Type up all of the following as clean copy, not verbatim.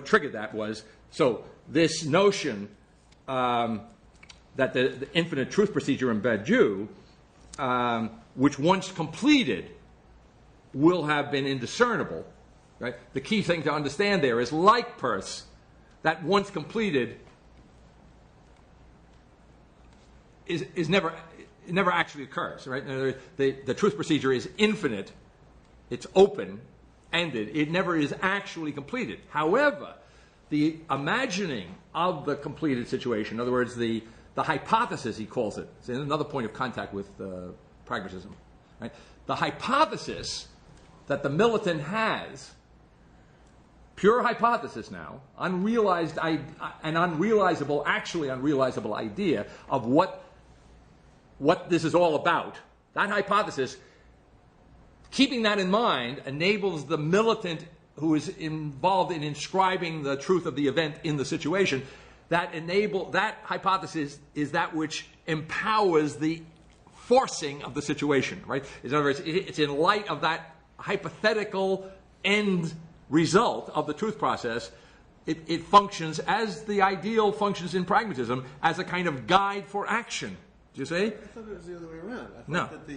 what triggered that was, so this notion that the infinite truth procedure in Badiou, which once completed will have been indiscernible, right? The key thing to understand there is, like Peirce, that once completed is never actually occurs, right? The truth procedure is infinite, it's open-ended, it never is actually completed. However, the imagining of the completed situation, in other words, the hypothesis, he calls it, it's another point of contact with pragmatism, right? The hypothesis that the militant has, pure hypothesis now, unrealized, an unrealizable, actually unrealizable idea of what this is all about, that hypothesis, keeping that in mind, enables the militant who is involved in inscribing the truth of the event in the situation, that hypothesis is that which empowers the forcing of the situation, right? In other words, it's in light of that hypothetical end result of the truth process, it functions as the ideal functions in pragmatism as a kind of guide for action. Do you see? I thought it was the other way around. I thought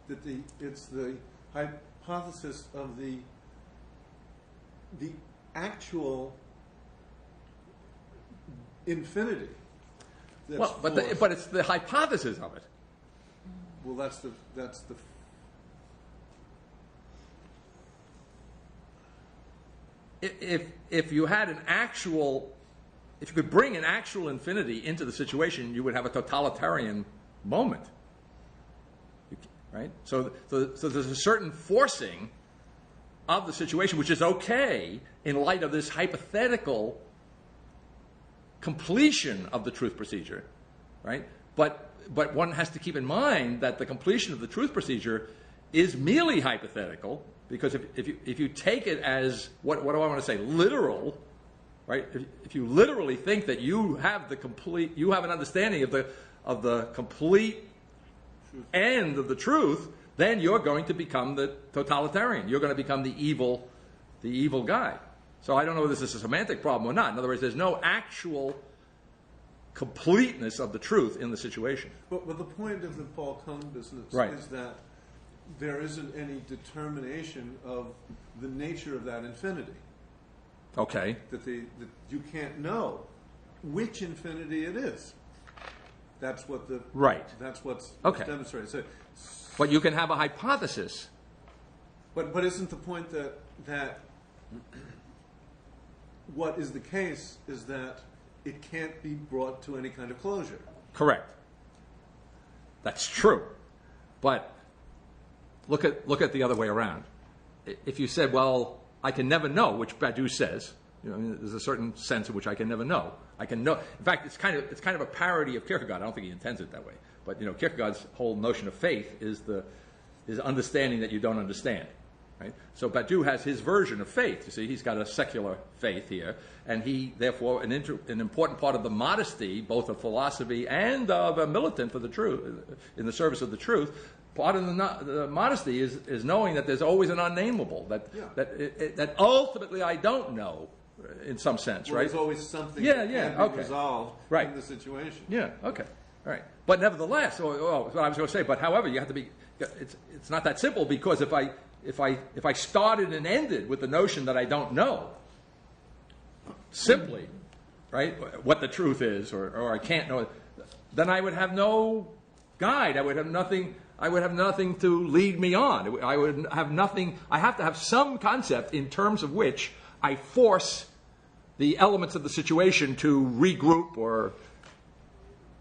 that it's the hypothesis of the actual infinity. Well, but it's the hypothesis of it. Well, that's the. If you had an actual, if you could bring an actual infinity into the situation, you would have a totalitarian moment, right? So there's a certain forcing of the situation, which is okay in light of this hypothetical completion of the truth procedure, right? But one has to keep in mind that the completion of the truth procedure is merely hypothetical, because if you take it as, what do I want to say, literal, right? If you literally think that you have an understanding of the complete end of the truth, then you're going to become the totalitarian. You're going to become the evil guy. So I don't know whether this is a semantic problem or not. In other words, there's no actual completeness of the truth in the situation. But the point of the Paul Kuhn business is that there isn't any determination of the nature of that infinity. Okay. That you can't know which infinity it is. That's what the That's what's demonstrated. So, but you can have a hypothesis. But isn't the point that what is the case is that it can't be brought to any kind of closure? Correct. That's true. But look at the other way around. If you said, well, I can never know, which Badiou says, there's a certain sense in which I can never know. I can know. In fact, it's kind of a parody of Kierkegaard. I don't think he intends it that way. But Kierkegaard's whole notion of faith is understanding that you don't understand. Right? So Badiou has his version of faith. You see, he's got a secular faith here, and he, therefore, an important part of the modesty, both of philosophy and of a militant for the truth, in the service of the truth. Part of the modesty is knowing that there's always an unnameable, that ultimately I don't know, in some sense, right? There's always something that can be resolved in the situation. Yeah. Okay. All right. But nevertheless, what I was going to say. But however, you have to be. It's not that simple, because if I started and ended with the notion that I don't know, simply, right, what the truth is, or I can't know it, then I would have no guide. I would have nothing to lead me on. I would have nothing. I have to have some concept in terms of which I force the elements of the situation to regroup or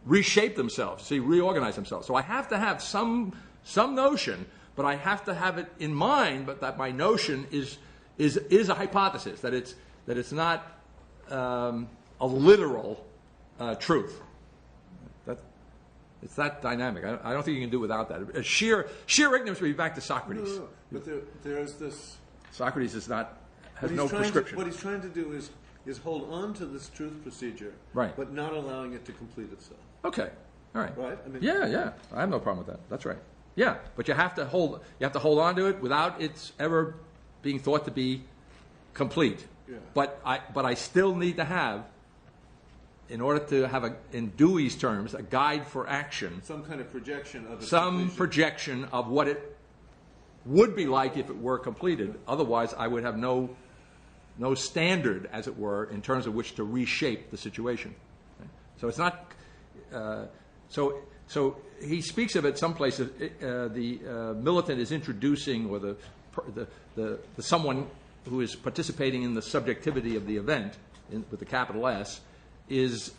reshape themselves, reorganize themselves. So I have to have some notion, but I have to have it in mind. But that my notion is a hypothesis, that it's not a literal truth. It's that dynamic. I don't think you can do without that. Sheer ignorance would be back to Socrates. No. But there's this. Socrates has no prescription. What he's trying to do is hold on to this truth procedure, but not allowing it to complete itself. Okay. All right. Right. I mean, yeah. I have no problem with that. That's right. Yeah, but you have to hold on to it without its ever being thought to be complete. Yeah. But I still need to have, in order to have in Dewey's terms, a guide for action. Some kind of projection of projection of what it would be like if it were completed. Otherwise, I would have no standard, as it were, in terms of which to reshape the situation. Okay? So it's not. So he speaks of it some places. The militant is introducing, or the someone who is participating in the subjectivity of the event with the capital S is,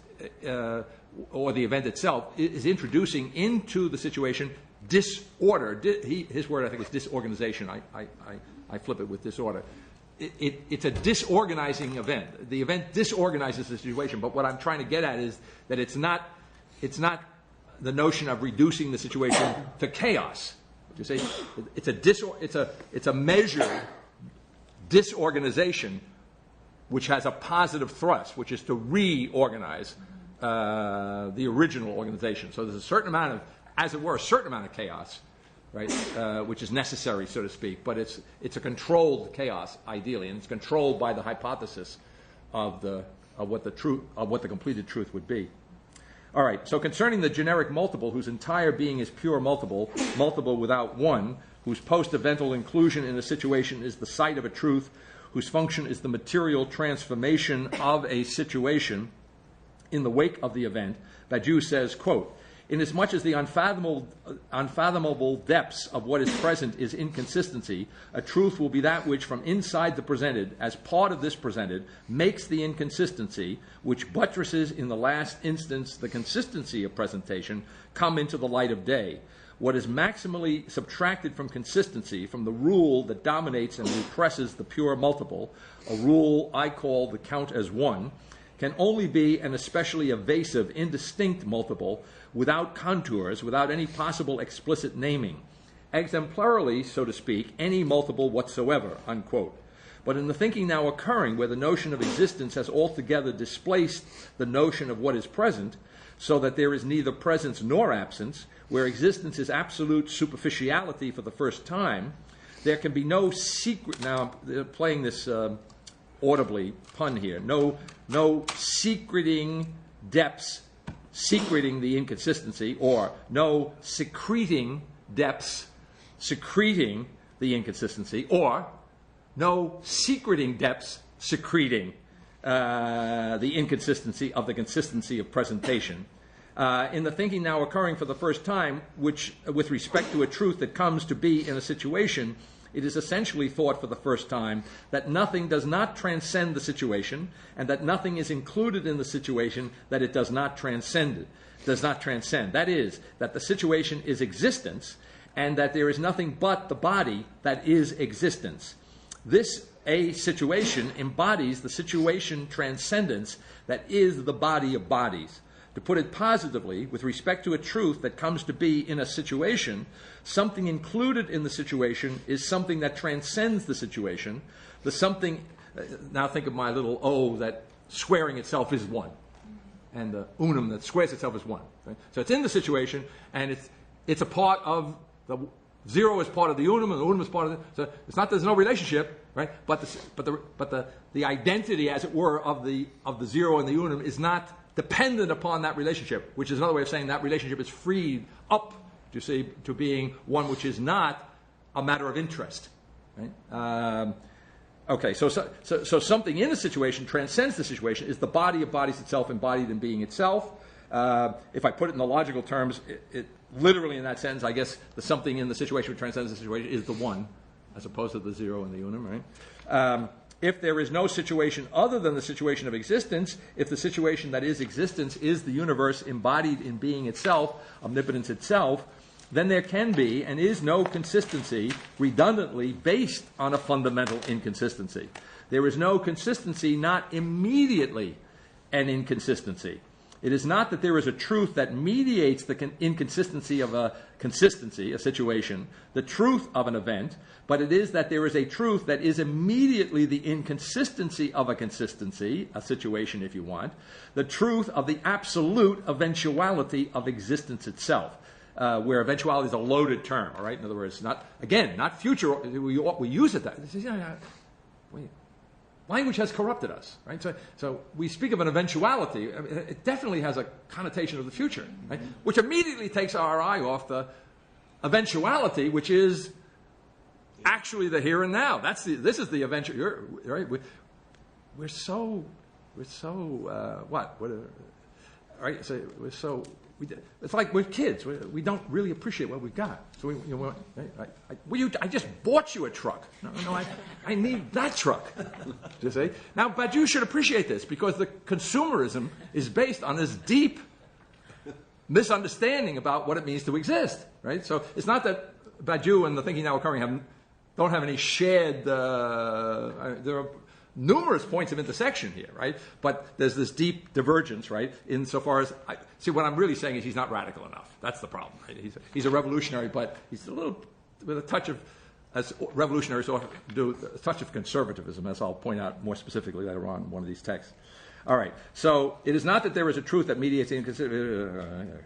or the event itself is introducing into the situation disorder. His word, I think, is disorganization. I flip it with disorder. It's a disorganizing event. The event disorganizes the situation. But what I'm trying to get at is that it's not the notion of reducing the situation to chaos. You say it's a measured disorganization which has a positive thrust, which is to reorganize the original organization. So there's a certain amount of, as it were, a certain amount of chaos, right, which is necessary, so to speak. But it's a controlled chaos, ideally, and it's controlled by the hypothesis of what the completed truth would be. All right. So concerning the generic multiple, whose entire being is pure multiple without one, whose post-evental inclusion in a situation is the site of a truth, whose function is the material transformation of a situation in the wake of the event, Badiou says, quote, "Inasmuch as the unfathomable depths of what is present is inconsistency, a truth will be that which from inside the presented, as part of this presented, makes the inconsistency, which buttresses in the last instance the consistency of presentation, come into the light of day. What is maximally subtracted from consistency, from the rule that dominates and represses the pure multiple, a rule I call the count as one, can only be an especially evasive, indistinct multiple, without contours, without any possible explicit naming. Exemplarily, so to speak, any multiple whatsoever," unquote. But in the thinking now occurring, where the notion of existence has altogether displaced the notion of what is present, so that there is neither presence nor absence, where existence is absolute superficiality for the first time, there can be no secret. Now, I'm playing this audibly pun here. No secreting depths, secreting the inconsistency, or no secreting depths, secreting the inconsistency, or no secreting depths, secreting the inconsistency of the consistency of presentation. In the thinking now occurring for the first time, which, with respect to a truth that comes to be in a situation, it is essentially thought for the first time that nothing does not transcend the situation, and that nothing is included in the situation that it does not transcend. That is, that the situation is existence, and that there is nothing but the body that is existence. This a situation embodies the situation transcendence that is the body of bodies. To put it positively, with respect to a truth that comes to be in a situation, something included in the situation is something that transcends the situation. The something, now think of my little O that squaring itself is one, and the unum that squares itself is one. Right? So it's in the situation, and it's a part of the zero is part of the unum, and the unum is part of it. So it's not there's no relationship, right? But the identity, as it were, of the zero and the unum is not dependent upon that relationship, which is another way of saying that relationship is freed up, you see, to being one which is not a matter of interest. Right? Okay, so something in the situation transcends the situation, is the body of bodies itself embodied in being itself. If I put it in the logical terms, it literally in that sense, I guess the something in the situation which transcends the situation is the one, as opposed to the zero and the unum, right? If there is no situation other than the situation of existence, if the situation that is existence is the universe embodied in being itself, omnipotence itself, then there can be and is no consistency redundantly based on a fundamental inconsistency. There is no consistency, not immediately an inconsistency. It is not that there is a truth that mediates the inconsistency of a consistency, a situation, the truth of an event, but it is that there is a truth that is immediately the inconsistency of a consistency, a situation if you want, the truth of the absolute eventuality of existence itself, where eventuality is a loaded term, all right? In other words, not future, we use it that. Wait. language has corrupted us, right? So we speak of an eventuality. I mean, it definitely has a connotation of the future, right? Which immediately takes our eye off the eventuality, which is actually the here and now. This is the eventual, right? We're so what? Right? So it's like we're kids. We don't really appreciate what we've got. So I just bought you a truck. No, I need that truck. You see? Now, but you should appreciate this because the consumerism is based on this deep misunderstanding about what it means to exist. Right? So it's not that Badiou and the thinking now occurring don't have any shared. There are numerous points of intersection here, right? But there's this deep divergence, right? Insofar as what I'm really saying is he's not radical enough. That's the problem. Right? He's a revolutionary, but he's a little with a touch of, as revolutionaries often do, a touch of conservatism, as I'll point out more specifically later on in one of these texts. All right. So it is not that there is a truth that mediates the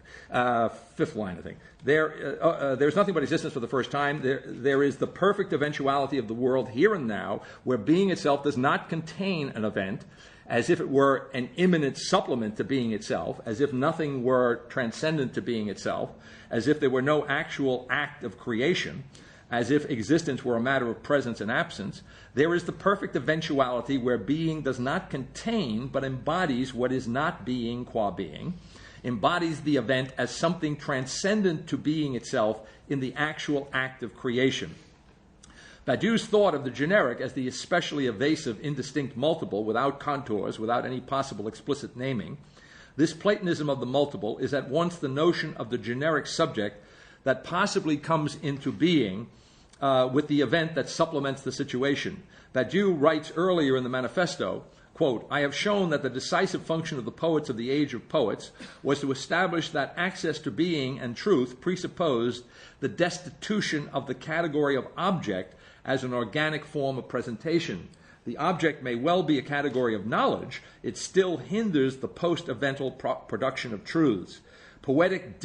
fifth line, I think. There's nothing but existence for the first time. There is the perfect eventuality of the world here and now, where being itself does not contain an event, as if it were an immanent supplement to being itself, as if nothing were transcendent to being itself, as if there were no actual act of creation, as if existence were a matter of presence and absence. There is the perfect eventuality where being does not contain but embodies what is not being qua being, embodies the event as something transcendent to being itself in the actual act of creation. Badiou's thought of the generic as the especially evasive, indistinct multiple without contours, without any possible explicit naming, this Platonism of the multiple is at once the notion of the generic subject that possibly comes into being with the event that supplements the situation. Badiou writes earlier in the manifesto, quote, I have shown that the decisive function of the poets of the age of poets was to establish that access to being and truth presupposed the destitution of the category of object as an organic form of presentation. The object may well be a category of knowledge, it still hinders the post-evental production of truths. Poetic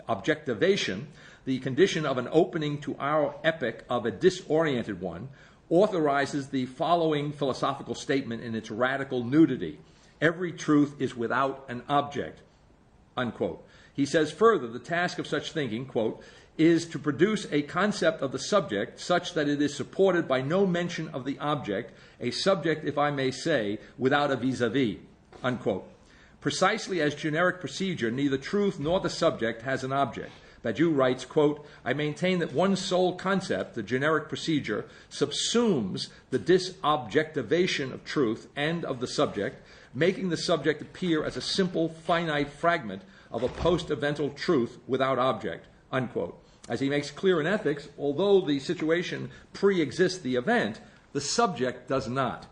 objectivation, the condition of an opening to our epoch of a disoriented one, authorizes the following philosophical statement in its radical nudity. Every truth is without an object, unquote. He says further, the task of such thinking, quote, is to produce a concept of the subject such that it is supported by no mention of the object, a subject, if I may say, without a vis-a-vis, unquote. Precisely as generic procedure, neither truth nor the subject has an object. Badiou writes, quote, I maintain that one sole concept, the generic procedure, subsumes the disobjectivation of truth and of the subject, making the subject appear as a simple, finite fragment of a post-evental truth without object, unquote. As he makes clear in Ethics, although the situation pre-exists the event, the subject does not.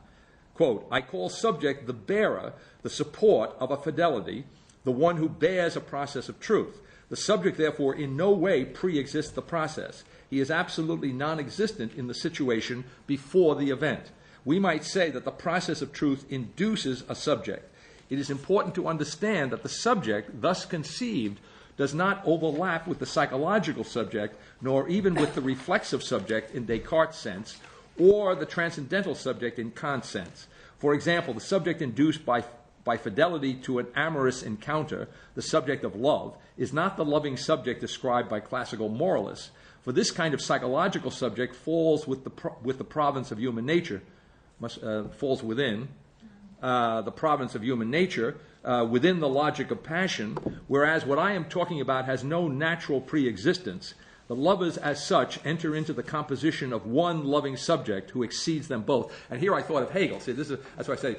Quote, I call subject the bearer, the support of a fidelity, the one who bears a process of truth. The subject, therefore, in no way pre-exists the process. He is absolutely non-existent in the situation before the event. We might say that the process of truth induces a subject. It is important to understand that the subject, thus conceived, does not overlap with the psychological subject, nor even with the reflexive subject in Descartes' sense, or the transcendental subject in Kant's sense. For example, the subject induced by fidelity to an amorous encounter, the subject of love, is not the loving subject described by classical moralists. For this kind of psychological subject falls with the province of human nature, falls within the province of human nature, within the logic of passion, whereas what I am talking about has no natural pre-existence. The lovers, as such, enter into the composition of one loving subject who exceeds them both. And here I thought of Hegel. See, that's why I say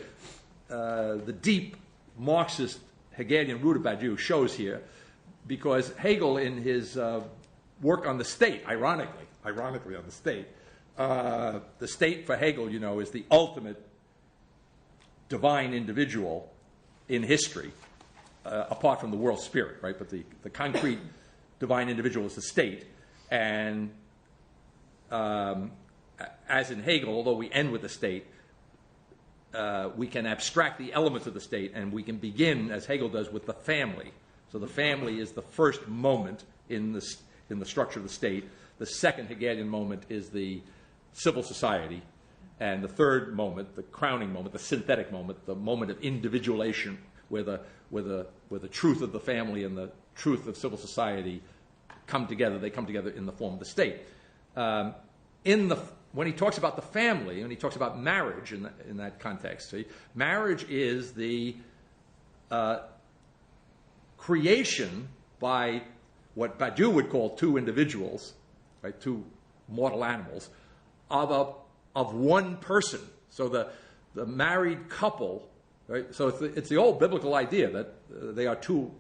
the deep Marxist Hegelian root of Badiou shows here, because Hegel, in his work on the state, ironically on the state for Hegel, is the ultimate divine individual in history, apart from the world spirit, right? But the concrete divine individual is the state. And as in Hegel, although we end with the state, we can abstract the elements of the state, and we can begin, as Hegel does, with the family. So the family is the first moment in the structure of the state. The second Hegelian moment is the civil society. And the third moment, the crowning moment, the synthetic moment, the moment of individuation, where the truth of the family and the truth of civil society come together. They come together in the form of the state. When he talks about the family, and he talks about marriage in that context, see, marriage is the creation by what Badiou would call two individuals, right, two mortal animals, of one person. So the married couple, right? So it's the old biblical idea that they are two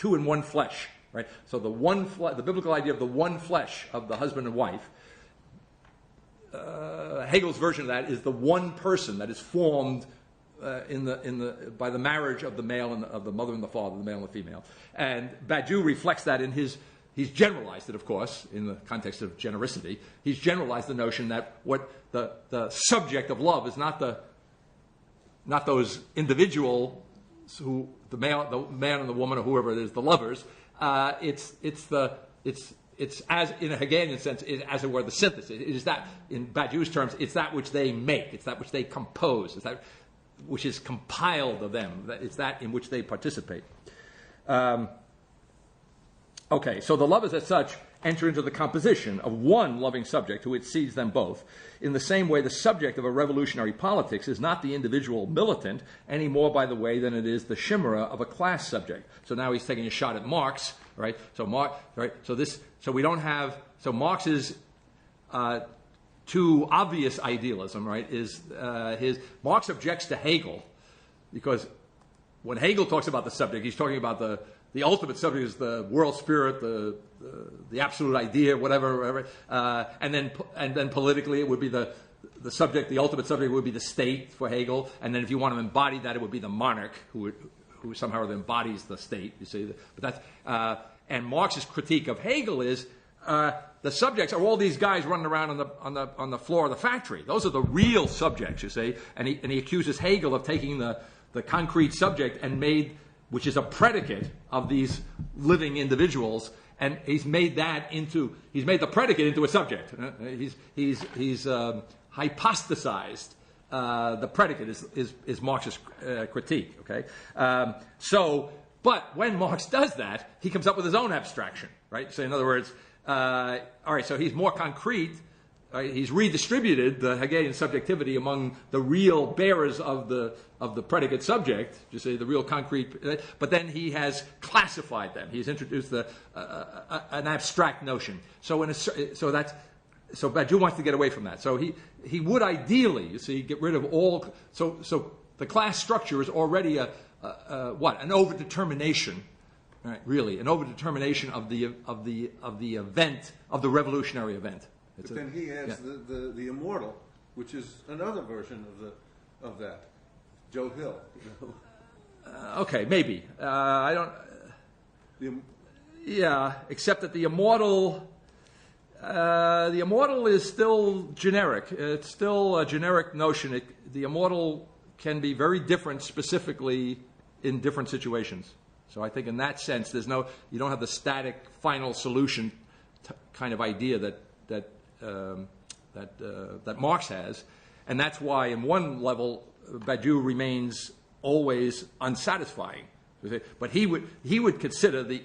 in one flesh, right? So the biblical idea of the one flesh of the husband and wife. Hegel's version of that is the one person that is formed by the marriage of the male and of the mother and the father, the male and the female. And Badiou reflects that in he's generalized it, of course, in the context of genericity. He's generalized the notion that what the subject of love is not those individual who the man and the woman or whoever it is, the lovers. It's as in a Hegelian sense, as it were, the synthesis. It is that, in Badiou's terms, it's that which they make. It's that which they compose. It's that which is compiled of them. It's that in which they participate. Okay, so the lovers as such enter into the composition of one loving subject who exceeds them both. In the same way, the subject of a revolutionary politics is not the individual militant any more, by the way, than it is the chimera of a class subject. So now he's taking a shot at Marx, right? So Marx's too obvious idealism, right, is Marx objects to Hegel because when Hegel talks about the subject, he's talking about the ultimate subject is the world spirit, the absolute idea, whatever, and then politically it would be the subject, the ultimate subject would be the state for Hegel, and then if you want to embody that, it would be the monarch who somehow embodies the state. You see, but that's and Marx's critique of Hegel is the subjects are all these guys running around on the floor of the factory. Those are the real subjects, you see, and he accuses Hegel of taking the concrete subject and which is a predicate of these living individuals, and he's made the predicate into a subject. He's hypostasized the predicate is Marx's critique. Okay, but when Marx does that, he comes up with his own abstraction, right? So in other words, all right, so he's more concrete. He's redistributed the Hegelian subjectivity among the real bearers of the predicate subject, you see, the real concrete. But then he has classified them. He's introduced an abstract notion. So Badiou wants to get away from that. So he would ideally, you see, get rid of all. So the class structure is already an overdetermination. Right, really, an overdetermination of the event, of the revolutionary event. But then he adds the immortal, which is another version of that. Joe Hill. Okay, maybe. I don't. Except that the immortal is still generic. It's still a generic notion. The immortal can be very different, specifically in different situations. So I think in that sense, you don't have the static final solution kind of idea that Marx has, and that's why, in one level, Badiou remains always unsatisfying. But he would consider the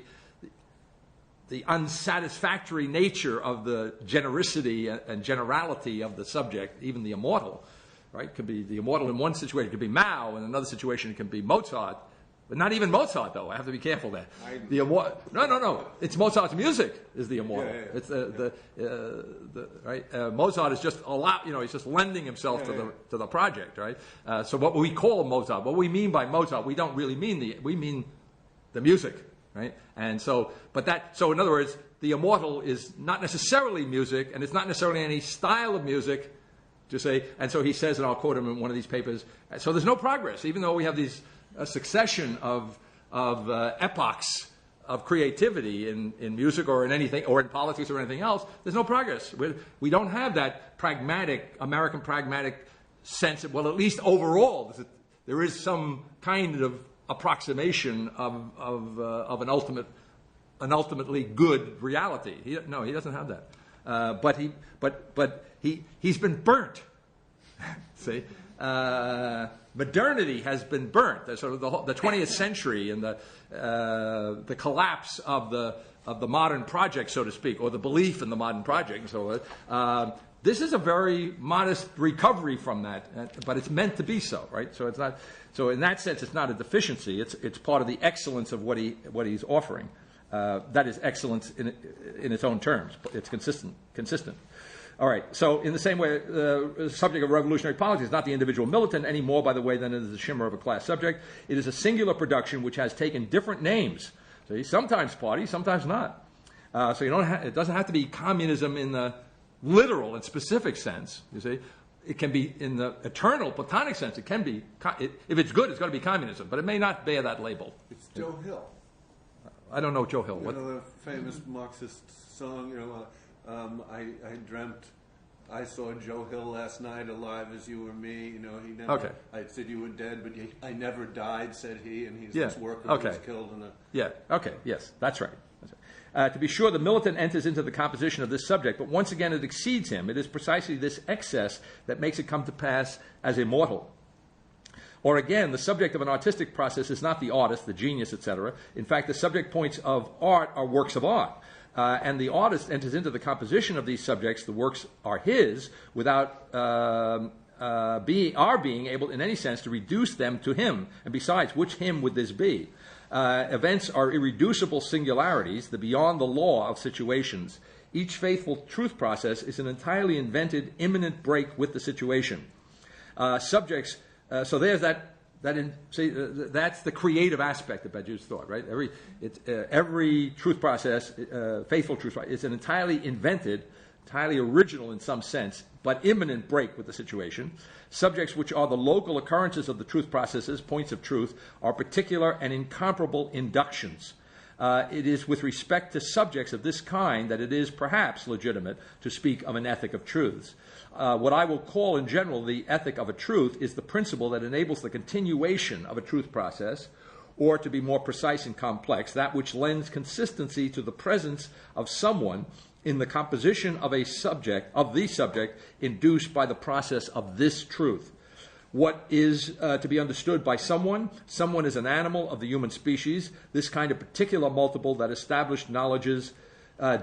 unsatisfactory nature of the genericity and generality of the subject, even the immortal, right? It could be the immortal in one situation, it could be Mao, in another situation it can be Mozart. But not even Mozart, though. I have to be careful there. No. It's Mozart's music is the immortal. Yeah. It's right. Mozart is just he's just lending himself to the project, right? So what we call Mozart, what we mean by Mozart, we don't really mean we mean the music, right? And so in other words, the immortal is not necessarily music, and it's not necessarily any style of music. To say, and so he says, and I'll quote him in one of these papers. So there's no progress, even though we have a succession of epochs of creativity in music or in anything, or in politics or anything else. There's no progress. We don't have that American pragmatic sense of, well, at least overall, there is some kind of approximation of an ultimately good reality. He doesn't have that. But he's been burnt See? Modernity has been burnt. Sort of the 20th century and the collapse of the modern project, so to speak, or the belief in the modern project and so on. This is a very modest recovery from that, but it's meant to be so, right? So it's not. So in that sense, it's not a deficiency. It's part of the excellence of what he's offering. That is excellence in its own terms. It's consistent. All right. So in the same way, the subject of revolutionary politics is not the individual militant any more, by the way, than it is the shimmer of a class subject. It is a singular production which has taken different names. So sometimes party, sometimes not. So it doesn't have to be communism in the literal and specific sense. You see, it can be in the eternal Platonic sense. It can be if it's good, it's going to be communism, but it may not bear that label. It's Joe Hill. I don't know Joe Hill. You know the famous Marxist song. You know, I dreamt I saw Joe Hill last night, alive as you or me. You know, he never. Okay. I said you were dead, but I never died, said he, and he's this worker who was killed in a. Yeah. Okay. Yes, that's right. To be sure, the militant enters into the composition of this subject, but once again it exceeds him. It is precisely this excess that makes it come to pass as immortal. Or again, the subject of an artistic process is not the artist, the genius, etc. In fact, the subject points of art are works of art. And the artist enters into the composition of these subjects, the works are his, without being able in any sense to reduce them to him. And besides, which him would this be? Events are irreducible singularities, the beyond the law of situations. Each faithful truth process is an entirely invented, imminent break with the situation. Subjects, so there's that's the creative aspect of Badiou's thought, right? Every truth process, faithful truth process, is an entirely invented, entirely original in some sense, but imminent break with the situation. Subjects which are the local occurrences of the truth processes, points of truth, are particular and incomparable inductions. It is with respect to subjects of this kind that it is perhaps legitimate to speak of an ethic of truths. What I will call in general the ethic of a truth is the principle that enables the continuation of a truth process, or to be more precise and complex, that which lends consistency to the presence of someone in the composition of the subject induced by the process of this truth. What is to be understood by someone? Someone is an animal of the human species, this kind of particular multiple that established knowledges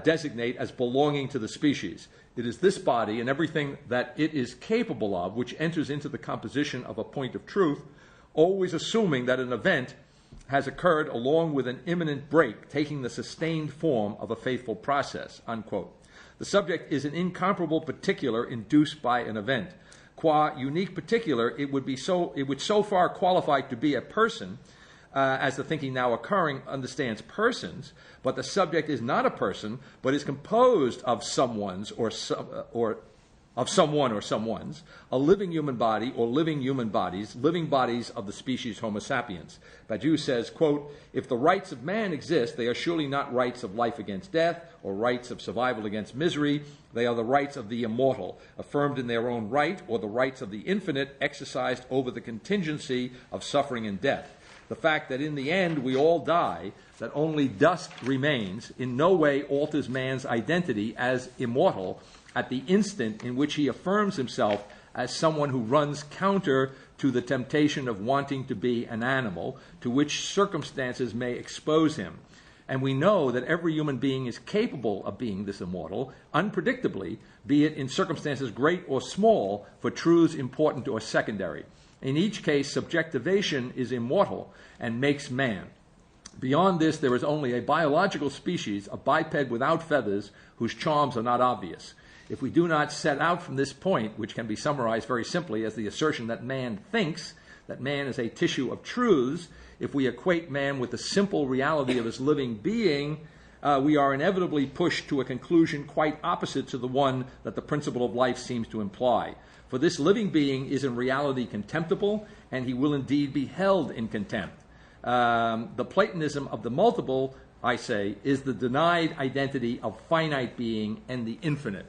designate as belonging to the species. It is this body and everything that it is capable of which enters into the composition of a point of truth, always assuming that an event has occurred along with an imminent break, taking the sustained form of a faithful process, unquote. The subject is an incomparable particular induced by an event. Qua unique particular, it would so far qualify to be a person, as the thinking now occurring understands persons, but the subject is not a person, but is composed of someone's or someone's, a living human body or living human bodies, living bodies of the species Homo sapiens. Badiou says, quote, if the rights of man exist, they are surely not rights of life against death or rights of survival against misery. They are the rights of the immortal, affirmed in their own right, or the rights of the infinite exercised over the contingency of suffering and death. The fact that in the end we all die, that only dust remains, in no way alters man's identity as immortal at the instant in which he affirms himself as someone who runs counter to the temptation of wanting to be an animal, to which circumstances may expose him. And we know that every human being is capable of being this immortal, unpredictably, be it in circumstances great or small, for truths important or secondary. In each case, subjectivation is immortal and makes man. Beyond this, there is only a biological species, a biped without feathers, whose charms are not obvious. If we do not set out from this point, which can be summarized very simply as the assertion that man thinks, that man is a tissue of truths, if we equate man with the simple reality of his living being, we are inevitably pushed to a conclusion quite opposite to the one that the principle of life seems to imply. For this living being is in reality contemptible, and he will indeed be held in contempt. The Platonism of the multiple, I say, is the denied identity of finite being and the infinite.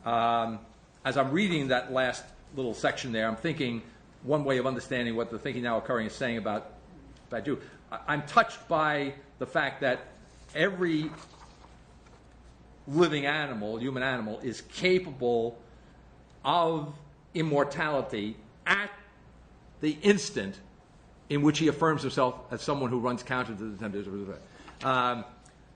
As I'm reading that last little section there, I'm thinking one way of understanding what the thinking now occurring is saying about Badiou. I'm touched by the fact that every living animal, human animal, is capable of immortality at the instant in which he affirms himself as someone who runs counter to the temptation.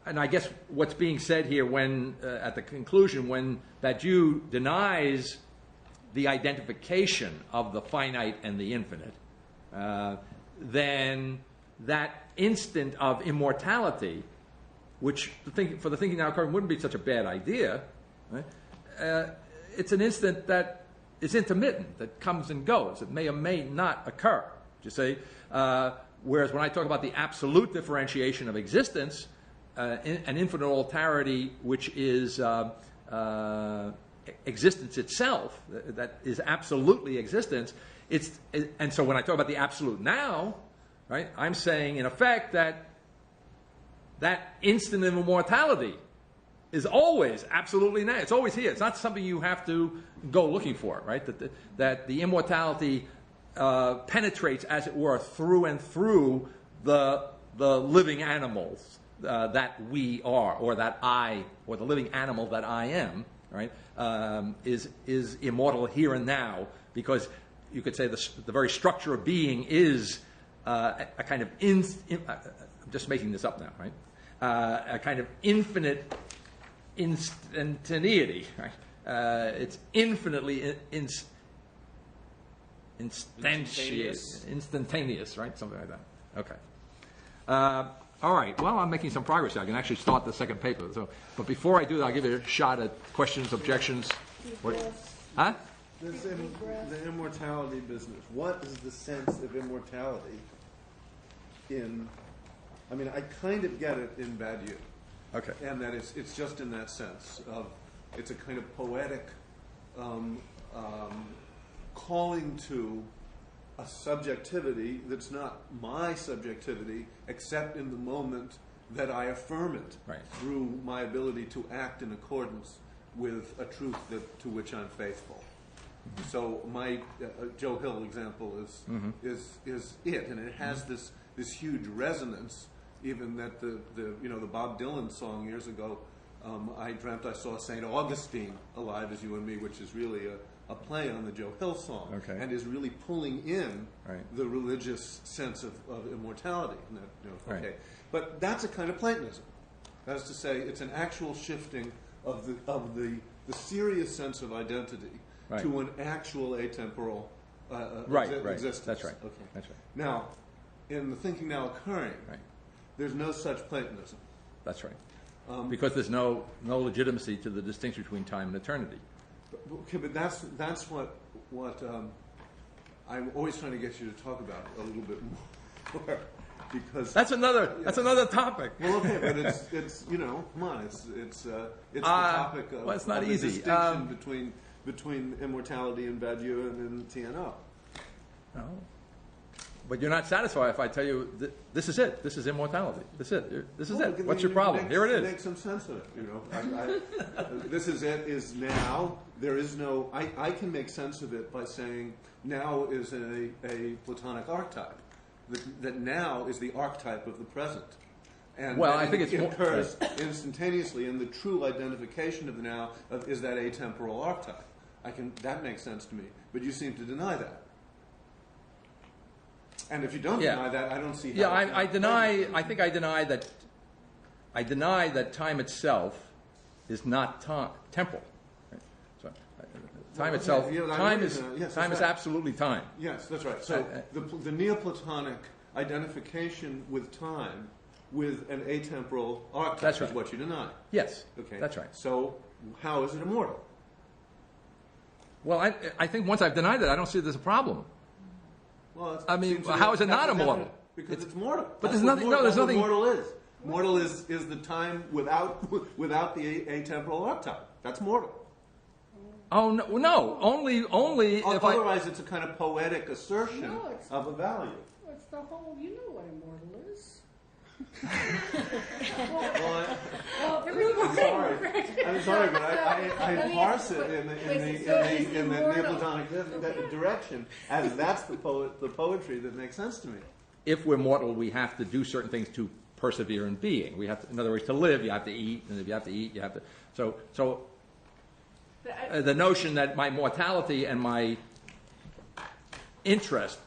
And I guess what's being said here when, at the conclusion, when that Jew denies the identification of the finite and the infinite, then that instant of immortality, which for the thinking now occurring wouldn't be such a bad idea, right? It's an instant that is intermittent, that comes and goes. It may or may not occur, you see. Whereas when I talk about the absolute differentiation of existence, an infinite alterity which is existence itself, that is absolutely existence, and so when I talk about the absolute now, right, I'm saying in effect that instant of immortality is always absolutely now. It's always here. It's not something you have to go looking for, right? That the immortality penetrates, as it were, through and through the living animals that we are, or that I, or the living animal that I am, right? Is immortal here and now, because you could say the very structure of being is a kind of I'm just making this up now, right? A kind of infinite instantaneity, right? It's infinitely instantaneous, right? Something like that. Okay. All right. Well, I'm making some progress here. I can actually start the second paper. But before I do that, I'll give you a shot at questions, objections. Huh? The immortality business. What is the sense of immortality I mean, I kind of get it in Badiou. Okay. And that it's just in that sense of, it's a kind of poetic calling to a subjectivity that's not my subjectivity, except in the moment that I affirm it, right, through my ability to act in accordance with a truth to which I'm faithful. Mm-hmm. So my Joe Hill example is it, and it has this huge resonance. Even that the Bob Dylan song years ago, I dreamt I saw St. Augustine alive as you and me, which is really a play on the Joe Hill song, okay, and is really pulling in right, the religious sense of immortality. Okay, right, but that's a kind of Platonism. That is to say, it's an actual shifting of the serious sense of identity, right, to an actual atemporal existence. That's right. Okay. That's right. Now, in the thinking now occurring, right, there's no such Platonism. That's right. Because there's no legitimacy to the distinction between time and eternity. Okay, but that's what I'm always trying to get you to talk about a little bit more, because that's another topic. Well, okay, but it's come on, it's the topic of, well, it's not of easy. The distinction between immortality in Badiou and in TNO. No. But you're not satisfied if I tell you this is it. This is immortality. This is it. This is it. What's your problem? Here it is. Make some sense of it. This is it. Is now. There is no. I can make sense of it by saying now is a Platonic archetype. That now is the archetype of the present. And well, I think it occurs instantaneously, and the true identification of the now is that atemporal archetype. That makes sense to me. But you seem to deny that. And if you don't deny that, I don't see how. Yeah, I deny. I think I deny that. I deny that time itself is not temporal. Right? So, time itself. Yeah, time is absolutely time. Yes, that's right. So the Neoplatonic identification with time, with an atemporal archetype, is what you deny. Yes. Okay. That's right. So how is it immortal? Well, I think once I've denied that, I don't see there's a problem. Well, I mean, how is it not immortal? Because it's mortal. But there's nothing. No, there's nothing. Mortal is. Mortal is the time without the atemporal archetype. That's mortal. Oh no! Only if otherwise it's a kind of poetic assertion of a value. It's the whole. You know what immortal is. I'm sorry, but I parse it in the Neoplatonic direction, as that's the poetry that makes sense to me. If we're mortal, we have to do certain things to persevere in being. We have to, in other words, to live, you have to eat, and if you have to eat, you have to. So the notion that my mortality and my interest,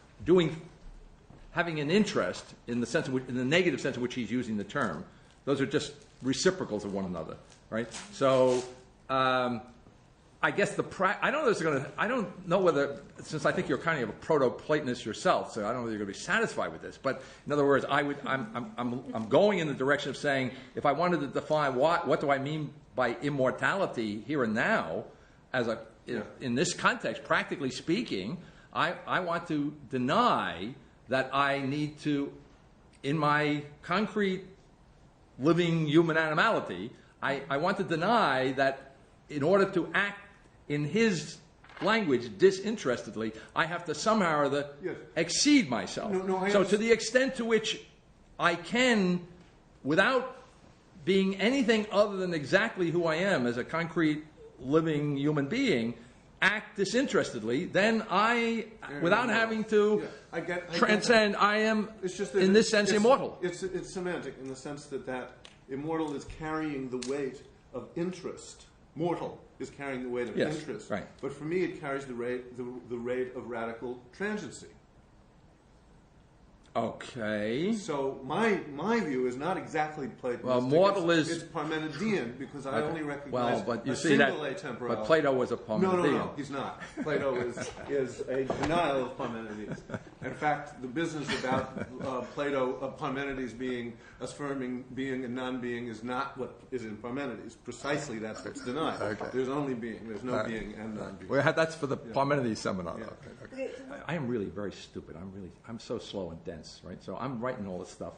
having an interest in the sense in the negative sense in which he's using the term, those are just reciprocals of one another, right? So I guess I don't know whether, since I think you're kind of a proto-Platonist yourself, so I don't know whether you're going to be satisfied with this. But in other words, I'm going in the direction of saying, if I wanted to define what do I mean by immortality here and now, in this context, practically speaking, I want to deny that I need to, in my concrete living human animality, I want to deny that in order to act in his language disinterestedly, I have to somehow or other exceed myself. So to the extent to which I can, without being anything other than exactly who I am as a concrete living human being, act disinterestedly, then without having to transcend, I am, in this sense, immortal. It's semantic in the sense that immortal is carrying the weight of interest. Mortal is carrying the weight of interest. Right. But for me, it carries the rate of radical transiency. Okay. So my view is not exactly Platonistic. Well, mortal it's Parmenidean because I only recognize but you a see single that, atemporality. But Plato was a Parmenidean. No, he's not. Plato is a denial of Parmenides. In fact, the business about Parmenides affirming being and non-being is not what is in Parmenides. Precisely that's what's denied. Okay. There's only being. There's no being and non-being. Well, that's for the Parmenides seminar. Yeah. Okay. I am really very stupid. I'm so slow and dense, right? So I'm writing all this stuff,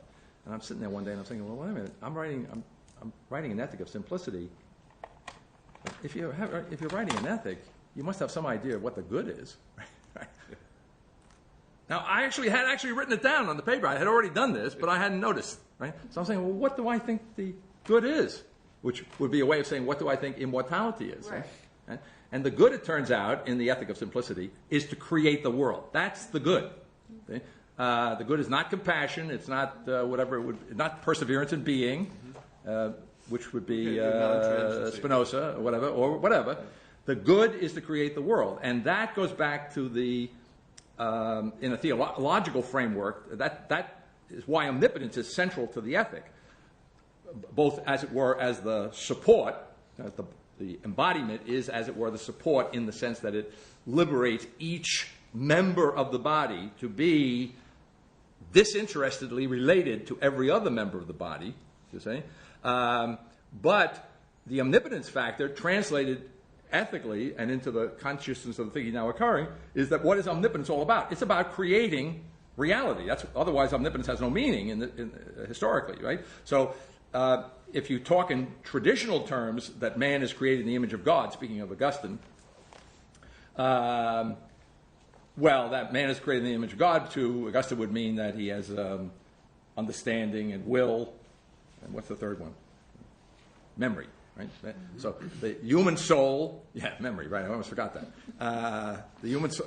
and I'm sitting there one day and I'm thinking, well, wait a minute. I'm writing an ethic of simplicity. If you're writing an ethic, you must have some idea of what the good is. Right? Now, I had written it down on the paper. I had already done this, but I hadn't noticed. Right? So I'm saying, well, what do I think the good is? Which would be a way of saying, what do I think immortality is? Right? And the good, it turns out, in the ethic of simplicity, is to create the world. That's the good. Okay? The good is not compassion. It's not not perseverance in being, which would be Spinoza or whatever. The good is to create the world, and that goes back to the in a theological framework. That is why omnipotence is central to the ethic, both as it were as the support. The embodiment is, as it were, the support in the sense that it liberates each member of the body to be disinterestedly related to every other member of the body, you see. But the omnipotence factor, translated ethically and into the consciousness of the thinking now occurring, is that what is omnipotence all about? It's about creating reality. Otherwise, omnipotence has no meaning historically, right? So if you talk in traditional terms that man is created in the image of God, speaking of Augustine, that man is created in the image of God, to Augustine would mean that he has understanding and will, and what's the third one? Memory, right? So the human soul, memory, right? I almost forgot that.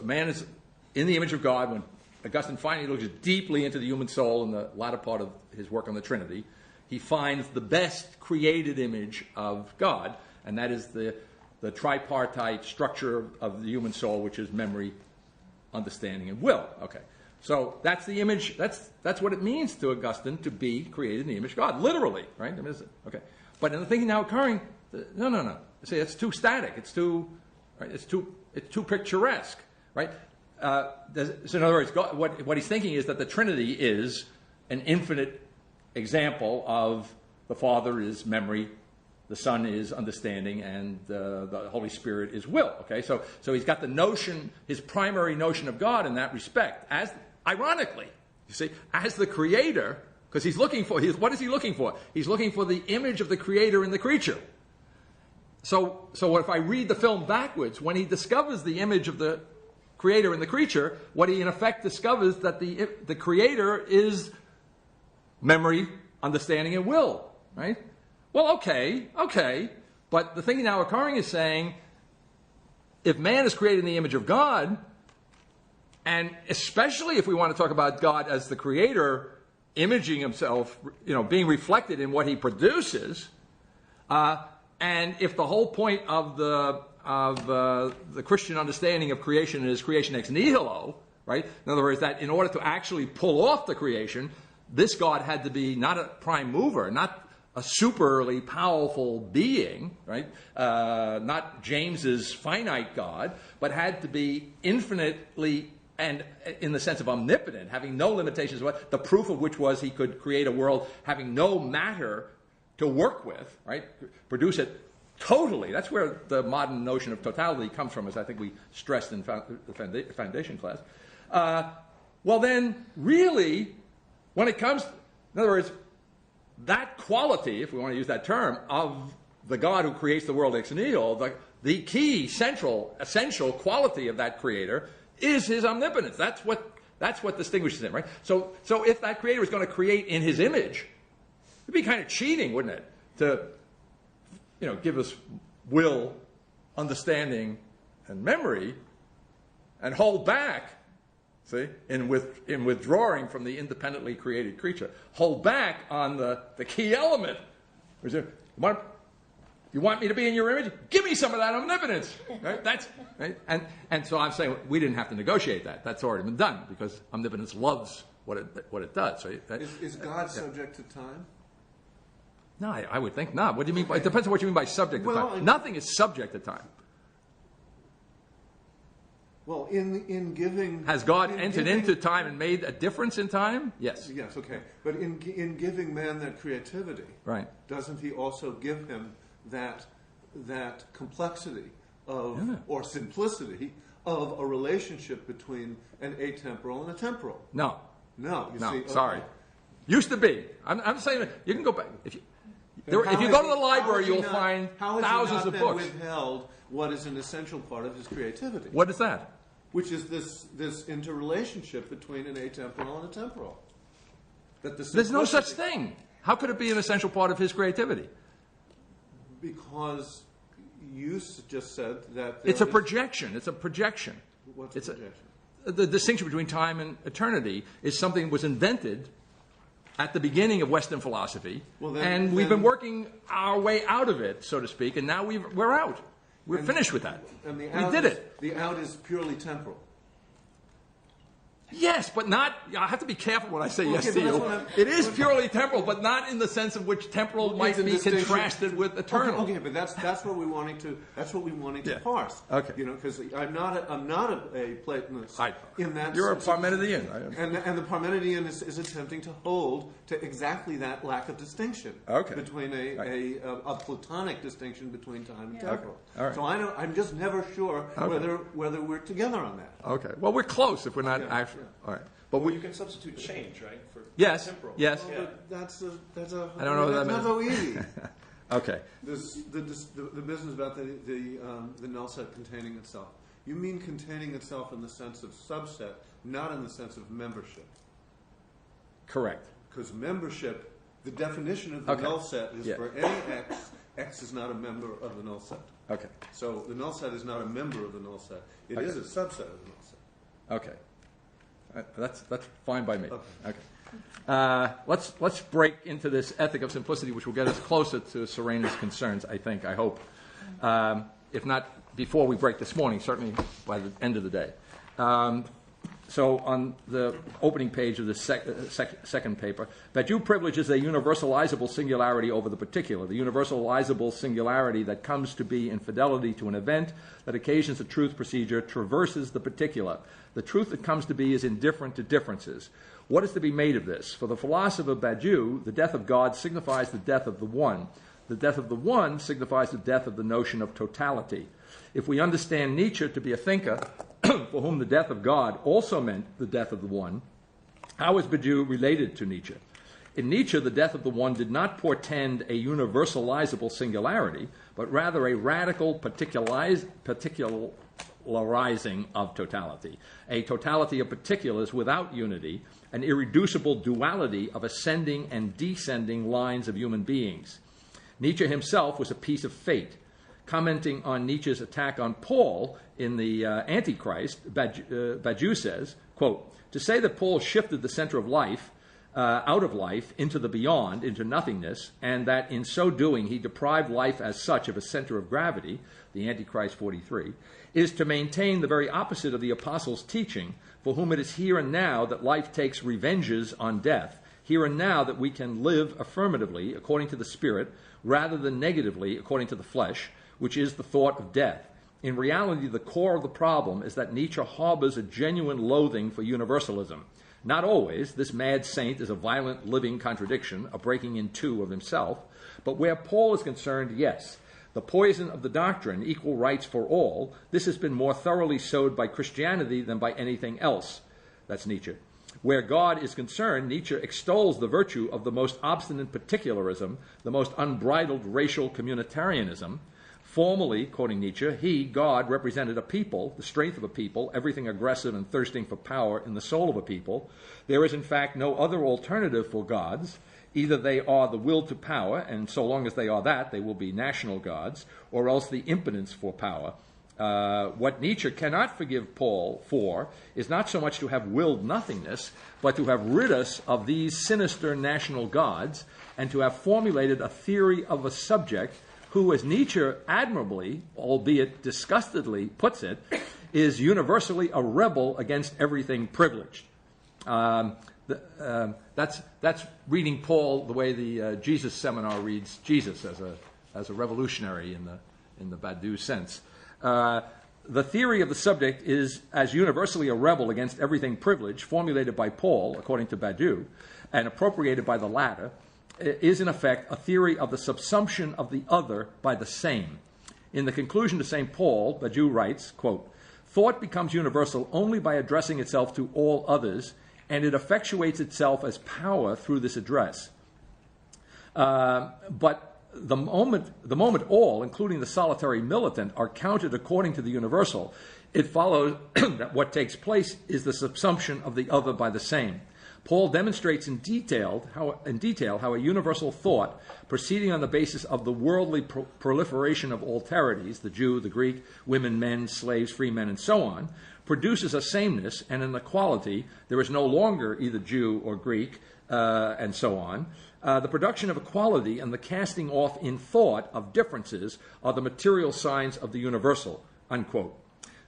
Man is in the image of God. When Augustine finally looks deeply into the human soul in the latter part of his work on the Trinity, he finds the best created image of God, and that is the tripartite structure of the human soul, which is memory, understanding, and will. Okay, so that's the image. That's what it means to Augustine to be created in the image of God, literally, right? Okay, but in the thinking now occurring, no. See, it's too static. It's too picturesque, right? So in other words, God, what he's thinking is that the Trinity is an infinite example of the Father is memory, the Son is understanding, and the Holy Spirit is will. Okay, so he's got the notion, his primary notion of God in that respect, as ironically, you see, as the Creator, because he's looking for. What is he looking for? He's looking for the image of the Creator in the creature. So if I read the film backwards, when he discovers the image of the Creator in the creature, what he in effect discovers that the Creator is memory, understanding, and will, right? Well, okay, but the thing now occurring is saying, if man is created in the image of God, and especially if we want to talk about God as the Creator, imaging himself, being reflected in what he produces, and if the whole point of the Christian understanding of creation is creation ex nihilo, right? In other words, that in order to actually pull off the creation, this God had to be not a prime mover, not a superly powerful being, right? Not James's finite God, but had to be infinitely, and in the sense of omnipotent, having no limitations, the proof of which was he could create a world having no matter to work with, right? Produce it totally. That's where the modern notion of totality comes from, as I think we stressed in the foundation class. Well, then, really, when it comes, in other words, that quality, if we want to use that term, of the God who creates the world ex nihilo, the key, central, essential quality of that creator is his omnipotence. That's what distinguishes him, right? So if that creator is going to create in his image, it'd be kind of cheating, wouldn't it, to give us will, understanding, and memory, and hold back, see, in withdrawing from the independently created creature, hold back on the key element. You want me to be in your image? Give me some of that omnipotence. Right? That's right. And so I'm saying we didn't have to negotiate that. That's already been done because omnipotence loves what it does. So is God subject to time? No, I would think not. What do you mean? It depends on what you mean by subject to time. Nothing is subject to time. Well, in giving... Has God entered into time and made a difference in time? Yes. Yes, okay. But in giving man that creativity, right, doesn't he also give him that complexity of, or simplicity of a relationship between an atemporal and a temporal? No. No, you see, sorry. Used to be. I'm saying that you can go back. If you go to the library, you'll find thousands of books. Withheld what is an essential part of his creativity. What is that? Which is this interrelationship between an atemporal and a temporal. There's no such thing. How could it be an essential part of his creativity? Because you just said that... It's a projection. It's a projection. What's a projection? The distinction between time and eternity is something that was invented at the beginning of Western philosophy, and we've been working our way out of it, so to speak, and now we're out. We're finished with that. And we did it. The out is purely temporal. Yes, but not... I have to be careful when I say yes to you. It is purely temporal, but not in the sense of which temporal might be contrasted with eternal. Okay, but that's what we're wanting to parse. Okay. Because I'm not a Platonist in that. You're a Parmenidean. And the Parmenidean is attempting to hold to exactly that lack of distinction between a Platonic distinction between time and temporal. All right. So I'm just never sure whether we're together on that. Okay. Well, we're close if we're not actually. All right. But you can substitute change, right? For temporal. Yes. Well, but that's I don't know what that means. That's not so easy. Okay. The business about the null set containing itself. You mean containing itself in the sense of subset, not in the sense of membership. Correct. Because membership, the definition of the null set is for any x is not a member of the null set. Okay. So the null set is not a member of the null set. It is a subset of the null set. Okay. That's fine by me. Okay. Let's break into this ethic of simplicity, which will get us closer to Serena's concerns, I hope. If not before we break this morning, certainly by the end of the day. So on the opening page of the second paper, Badiou privileges a universalizable singularity over the particular, the universalizable singularity that comes to be in fidelity to an event that occasions a truth procedure traverses the particular. The truth that comes to be is indifferent to differences. What is to be made of this? For the philosopher Badiou, the death of God signifies the death of the one. The death of the one signifies the death of the notion of totality. If we understand Nietzsche to be a thinker for whom the death of God also meant the death of the one, how is Badiou related to Nietzsche? In Nietzsche, the death of the one did not portend a universalizable singularity, but rather a radical particularizing of totality, a totality of particulars without unity, an irreducible duality of ascending and descending lines of human beings. Nietzsche himself was a piece of fate. Commenting on Nietzsche's attack on Paul in the Antichrist, Badiou says, quote, to say that Paul shifted the center of life out of life into the beyond, into nothingness, and that in so doing he deprived life as such of a center of gravity, the Antichrist 43, is to maintain the very opposite of the apostles' teaching, for whom it is here and now that life takes revenges on death, here and now that we can live affirmatively according to the Spirit, rather than negatively according to the flesh, which is the thought of death. In reality, the core of the problem is that Nietzsche harbors a genuine loathing for universalism. Not always. This mad saint is a violent living contradiction, a breaking in two of himself. But where Paul is concerned, yes. The poison of the doctrine, equal rights for all, this has been more thoroughly sowed by Christianity than by anything else. That's Nietzsche. Where God is concerned, Nietzsche extols the virtue of the most obstinate particularism, the most unbridled racial communitarianism. Formally, quoting Nietzsche, he, God, represented a people, the strength of a people, everything aggressive and thirsting for power in the soul of a people. There is, in fact, no other alternative for gods. Either they are the will to power, and so long as they are that, they will be national gods, or else the impotence for power. What Nietzsche cannot forgive Paul for is not so much to have willed nothingness, but to have rid us of these sinister national gods, and to have formulated a theory of a subject who, as Nietzsche admirably, albeit disgustedly, puts it, is universally a rebel against everything privileged. That's reading Paul the way the Jesus seminar reads Jesus as a revolutionary in the Badiou sense. The theory of the subject is as universally a rebel against everything privileged, formulated by Paul, according to Badiou, and appropriated by the latter, is in effect a theory of the subsumption of the other by the same. In the conclusion to St. Paul, Badiou writes, quote, "Thought becomes universal only by addressing itself to all others, and it effectuates itself as power through this address. But the moment all, including the solitary militant, are counted according to the universal, it follows that what takes place is the subsumption of the other by the same. Paul demonstrates in detail how a universal thought, proceeding on the basis of the worldly proliferation of alterities, the Jew, the Greek, women, men, slaves, free men, and so on, produces a sameness and an equality. There is no longer either Jew or Greek, and so on. The production of equality and the casting off in thought of differences are the material signs of the universal," unquote.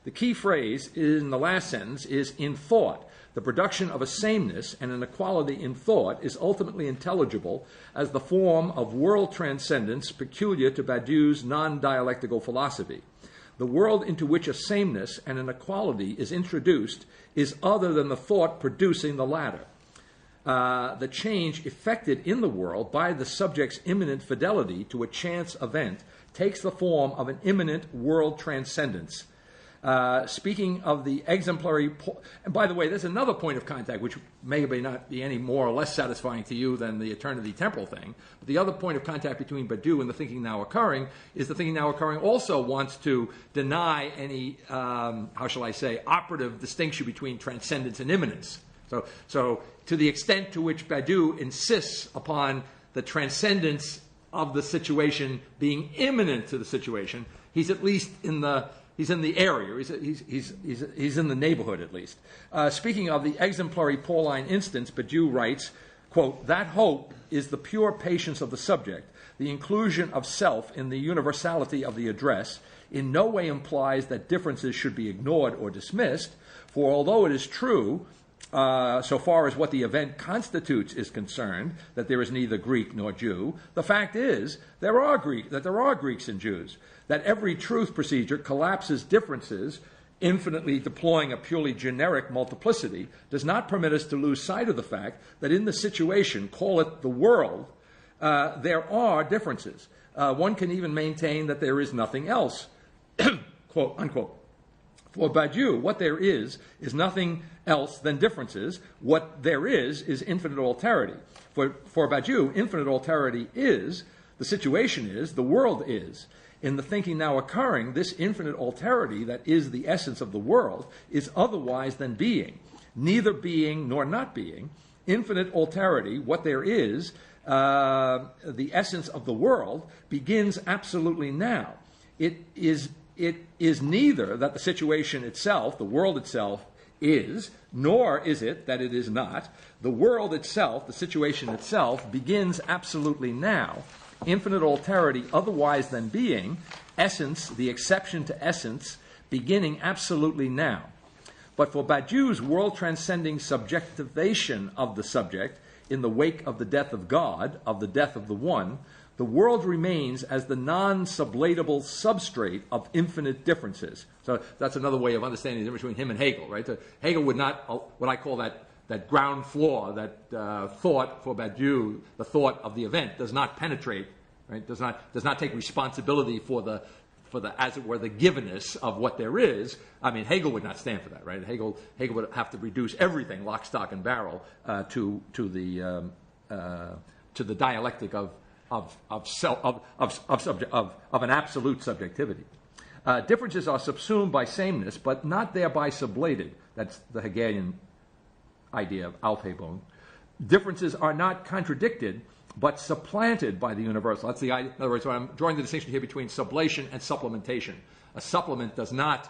The key phrase in the last sentence is "in thought." The production of a sameness and an equality in thought is ultimately intelligible as the form of world transcendence peculiar to Badiou's non-dialectical philosophy. The world into which a sameness and an equality is introduced is other than the thought producing the latter. The change effected in the world by the subject's immanent fidelity to a chance event takes the form of an immanent world transcendence. Speaking of the exemplary... And by the way, there's another point of contact which may or may not be any more or less satisfying to you than the eternity temporal thing. But the other point of contact between Badiou and the thinking now occurring is the thinking now occurring also wants to deny any, how shall I say, operative distinction between transcendence and immanence. So to the extent to which Badiou insists upon the transcendence of the situation being immanent to the situation, he's at least in the... He's in the area. He's in the neighborhood, at least. Speaking of the exemplary Pauline instance, Badiou writes, quote, "That hope is the pure patience of the subject. The inclusion of self in the universality of the address in no way implies that differences should be ignored or dismissed, for although it is true, so far as what the event constitutes is concerned, that there is neither Greek nor Jew, the fact is that there are Greeks and Jews, that every truth procedure collapses differences, infinitely deploying a purely generic multiplicity, does not permit us to lose sight of the fact that in the situation, call it the world, there are differences. One can even maintain that there is nothing else, quote, unquote. For Badiou, what there is nothing else than differences. What there is infinite alterity. For Badiou, infinite alterity is, the situation is, the world is. In the thinking now occurring, this infinite alterity that is the essence of the world is otherwise than being, neither being nor not being. Infinite alterity, what there is, the essence of the world, begins absolutely now. It is neither that the situation itself, the world itself, is, nor is it that it is not. The world itself, the situation itself, begins absolutely now. Infinite alterity otherwise than being, essence, the exception to essence, beginning absolutely now. But for Badiou's world-transcending subjectivation of the subject, in the wake of the death of God, of the death of the One, the world remains as the non-sublatable substrate of infinite differences. So that's another way of understanding the difference between him and Hegel, right? So Hegel would not, what I call that ground floor, that thought for Badiou, the thought of the event, does not penetrate, right? Does not take responsibility for the, as it were, the givenness of what there is. I mean, Hegel would not stand for that, right? Hegel would have to reduce everything, lock, stock, and barrel, to the dialectic of an absolute subjectivity. Differences are subsumed by sameness, but not thereby sublated. That's the Hegelian idea of Aufhebung. Differences are not contradicted, but supplanted by the universal. That's the idea. In other words, I'm drawing the distinction here between sublation and supplementation. A supplement does not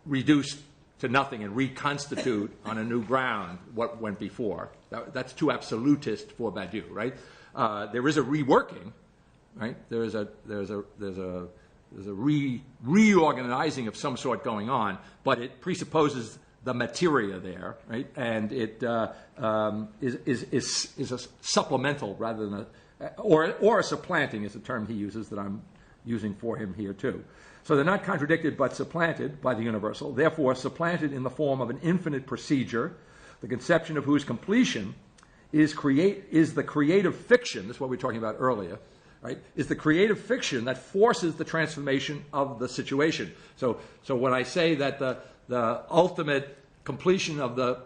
reduce to nothing and reconstitute on a new ground what went before. That's too absolutist for Badiou, right? There is a reworking, right? There's a reorganizing of some sort going on, but it presupposes the materia there, right? And it is a supplemental rather than or a supplanting is the term he uses that I'm using for him here too. So they're not contradicted but supplanted by the universal, therefore supplanted in the form of an infinite procedure, the conception of whose completion is the creative fiction, this is what we were talking about earlier, right? Is the creative fiction that forces the transformation of the situation. So when I say that the ultimate completion of the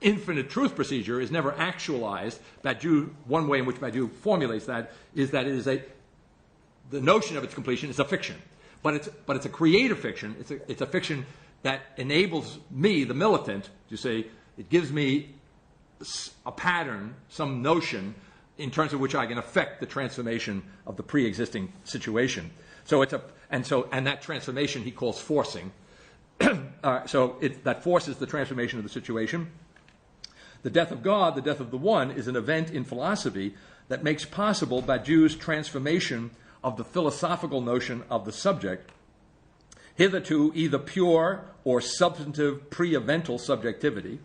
infinite truth procedure is never actualized, Badiou, one way in which Badiou formulates that is that it is the notion of its completion is a fiction. But it's a creative fiction. It's a fiction that enables me, the militant, to say, it gives me a pattern, some notion, in terms of which I can affect the transformation of the pre-existing situation. And that transformation he calls forcing. That forces the transformation of the situation. The death of God, the death of the One, is an event in philosophy that makes possible Badiou's transformation of the philosophical notion of the subject, hitherto either pure or substantive pre-evental subjectivity,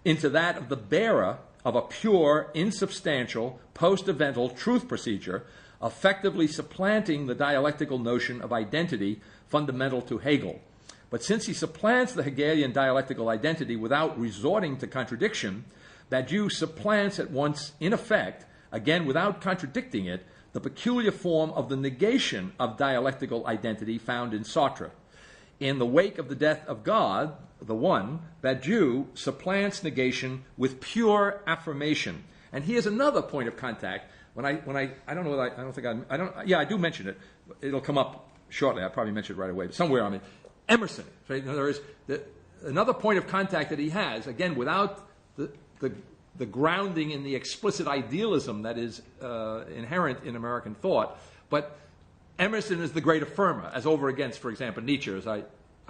into that of the bearer of a pure, insubstantial, post-evental truth procedure, effectively supplanting the dialectical notion of identity fundamental to Hegel. But since he supplants the Hegelian dialectical identity without resorting to contradiction, Badiou supplants at once, in effect, again without contradicting it, the peculiar form of the negation of dialectical identity found in Sartre. In the wake of the death of God, the One, Badiou supplants negation with pure affirmation. And here's another point of contact. I do mention it. It'll come up shortly. I'll probably mention it right away. But somewhere, Emerson. Right? In other words, another point of contact that he has, again, without the grounding in the explicit idealism that is inherent in American thought, but Emerson is the great affirmer, as over against, for example, Nietzsche, as I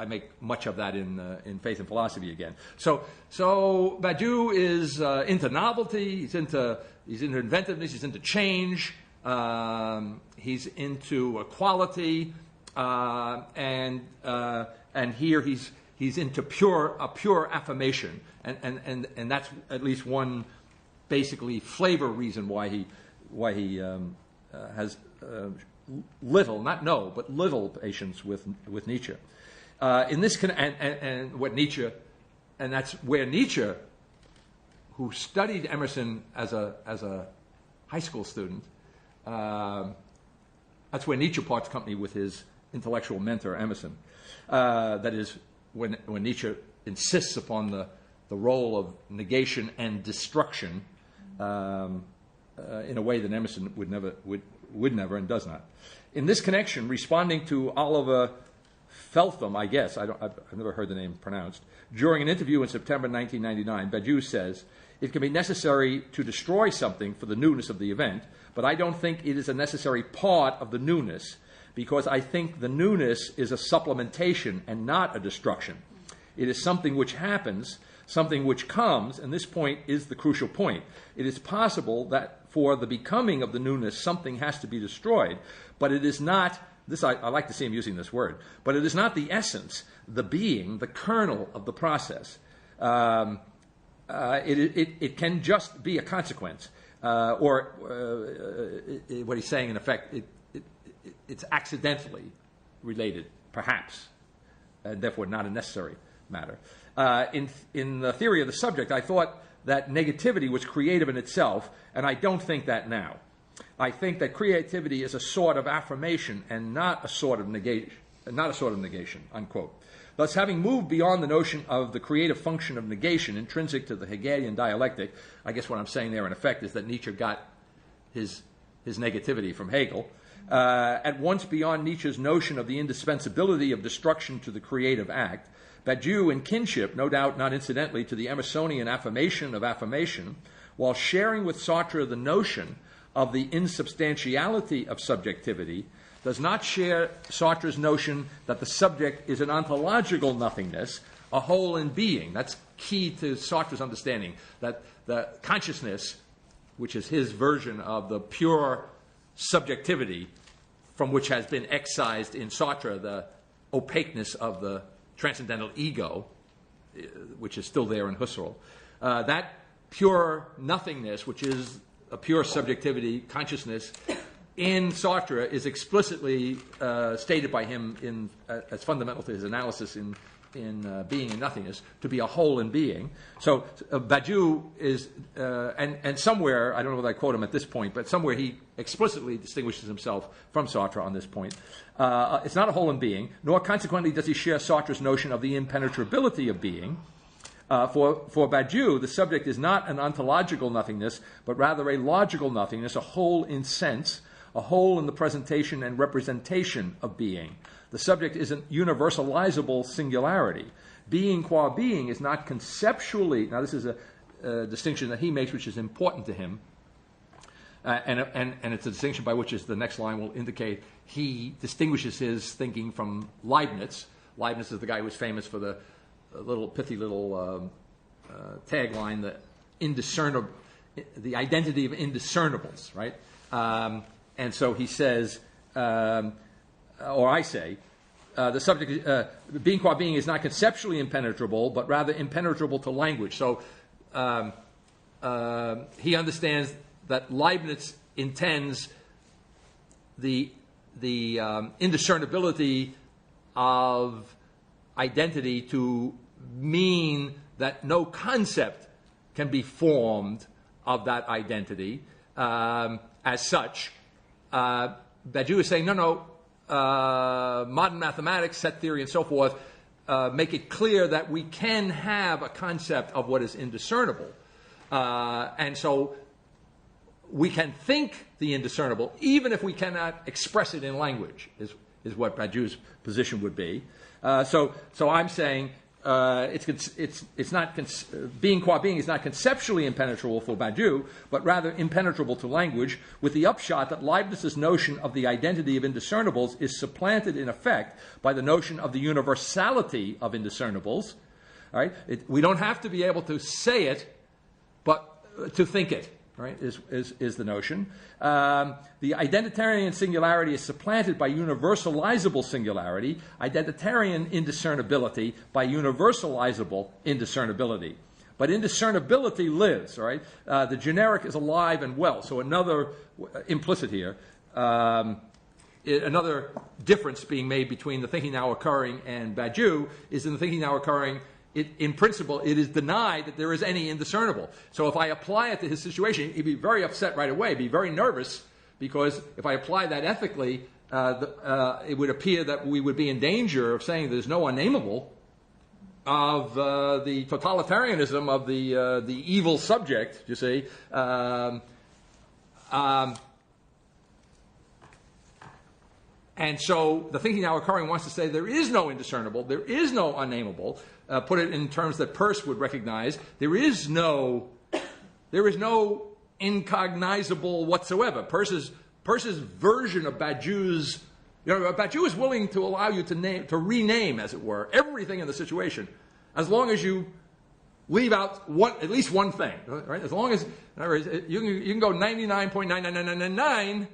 make much of that in Faith and Philosophy again. So Badiou is into novelty, he's into inventiveness, he's into change, he's into equality, and here he's into pure affirmation, and that's at least one basically flavor reason why he has little patience with Nietzsche. And that's where Nietzsche, who studied Emerson as a high school student, that's where Nietzsche parts company with his intellectual mentor Emerson. That is when Nietzsche insists upon the role of negation and destruction in a way that Emerson would never and does not. In this connection, responding to Oliver Feltham, I guess, I've never heard the name pronounced, during an interview in September 1999, Badiou says, "It can be necessary to destroy something for the newness of the event, but I don't think it is a necessary part of the newness, because I think the newness is a supplementation and not a destruction. It is something which happens, something which comes, and this point is the crucial point. It is possible that for the becoming of the newness, something has to be destroyed, but it is not, I like to see him using this word, but it is not the essence, the being, the kernel of the process. It can just be a consequence, or what he's saying in effect, it's accidentally related, perhaps, and therefore not a necessary matter. In the theory of the subject, I thought that negativity was creative in itself, and I don't think that now. I think that creativity is a sort of affirmation and not a sort of negation, unquote. Thus, having moved beyond the notion of the creative function of negation intrinsic to the Hegelian dialectic, I guess what I'm saying there in effect is that Nietzsche got his negativity from Hegel, at once beyond Nietzsche's notion of the indispensability of destruction to the creative act, Badiou in kinship, no doubt not incidentally to the Emersonian affirmation of affirmation, while sharing with Sartre the notion of the insubstantiality of subjectivity, does not share Sartre's notion that the subject is an ontological nothingness, a whole in being. That's key to Sartre's understanding, that the consciousness, which is his version of the pure subjectivity from which has been excised in Sartre the opaqueness of the transcendental ego, which is still there in Husserl, that pure nothingness, which is a pure subjectivity, consciousness, in Sartre is explicitly stated by him as fundamental to his analysis in Being and Nothingness, to be a whole in being. So Badiou is, and somewhere, I don't know whether I quote him at this point, but somewhere he explicitly distinguishes himself from Sartre on this point. It's not a whole in being, nor consequently does he share Sartre's notion of the impenetrability of being. For Badiou, the subject is not an ontological nothingness, but rather a logical nothingness, a whole in sense, a whole in the presentation and representation of being. The subject is an universalizable singularity. Being qua being is not conceptually, now this is a distinction that he makes which is important to him, and it's a distinction by which, as the next line will indicate, he distinguishes his thinking from Leibniz. Leibniz is the guy who was famous for the pithy little tagline, the identity of indiscernibles, right? And so he says, or I say, the subject, being qua being, is not conceptually impenetrable, but rather impenetrable to language. So he understands that Leibniz intends the indiscernibility of identity to mean that no concept can be formed of that identity as such. Badiou is saying, no, modern mathematics, set theory, and so forth, make it clear that we can have a concept of what is indiscernible. And so we can think the indiscernible, even if we cannot express it in language, is what Badiou's position would be. So I'm saying it's not being qua being is not conceptually impenetrable for Badiou, but rather impenetrable to language, with the upshot that Leibniz's notion of the identity of indiscernibles is supplanted in effect by the notion of the universality of indiscernibles. All right, we don't have to be able to say it, but to think it. Right, is the notion. The identitarian singularity is supplanted by universalizable singularity, identitarian indiscernibility by universalizable indiscernibility. But indiscernibility lives, right? The generic is alive and well. So another implicit here, another difference being made between the thinking now occurring and Badiou is in the thinking now occurring, in principle, it is denied that there is any indiscernible. So if I apply it to his situation, he'd be very upset right away, be very nervous, because if I apply that ethically, it would appear that we would be in danger of saying there's no unnameable, of the totalitarianism of the evil subject, you see. And so the thinking now occurring wants to say there is no indiscernible, there is no unnameable. Put it in terms that Peirce would recognize, there is no incognizable whatsoever. Peirce's version of Badiou's, Badiou is willing to allow you to rename, as it were, everything in the situation. as long as you leave out at least one thing, right? As long as, in other words, you can go 99.99999,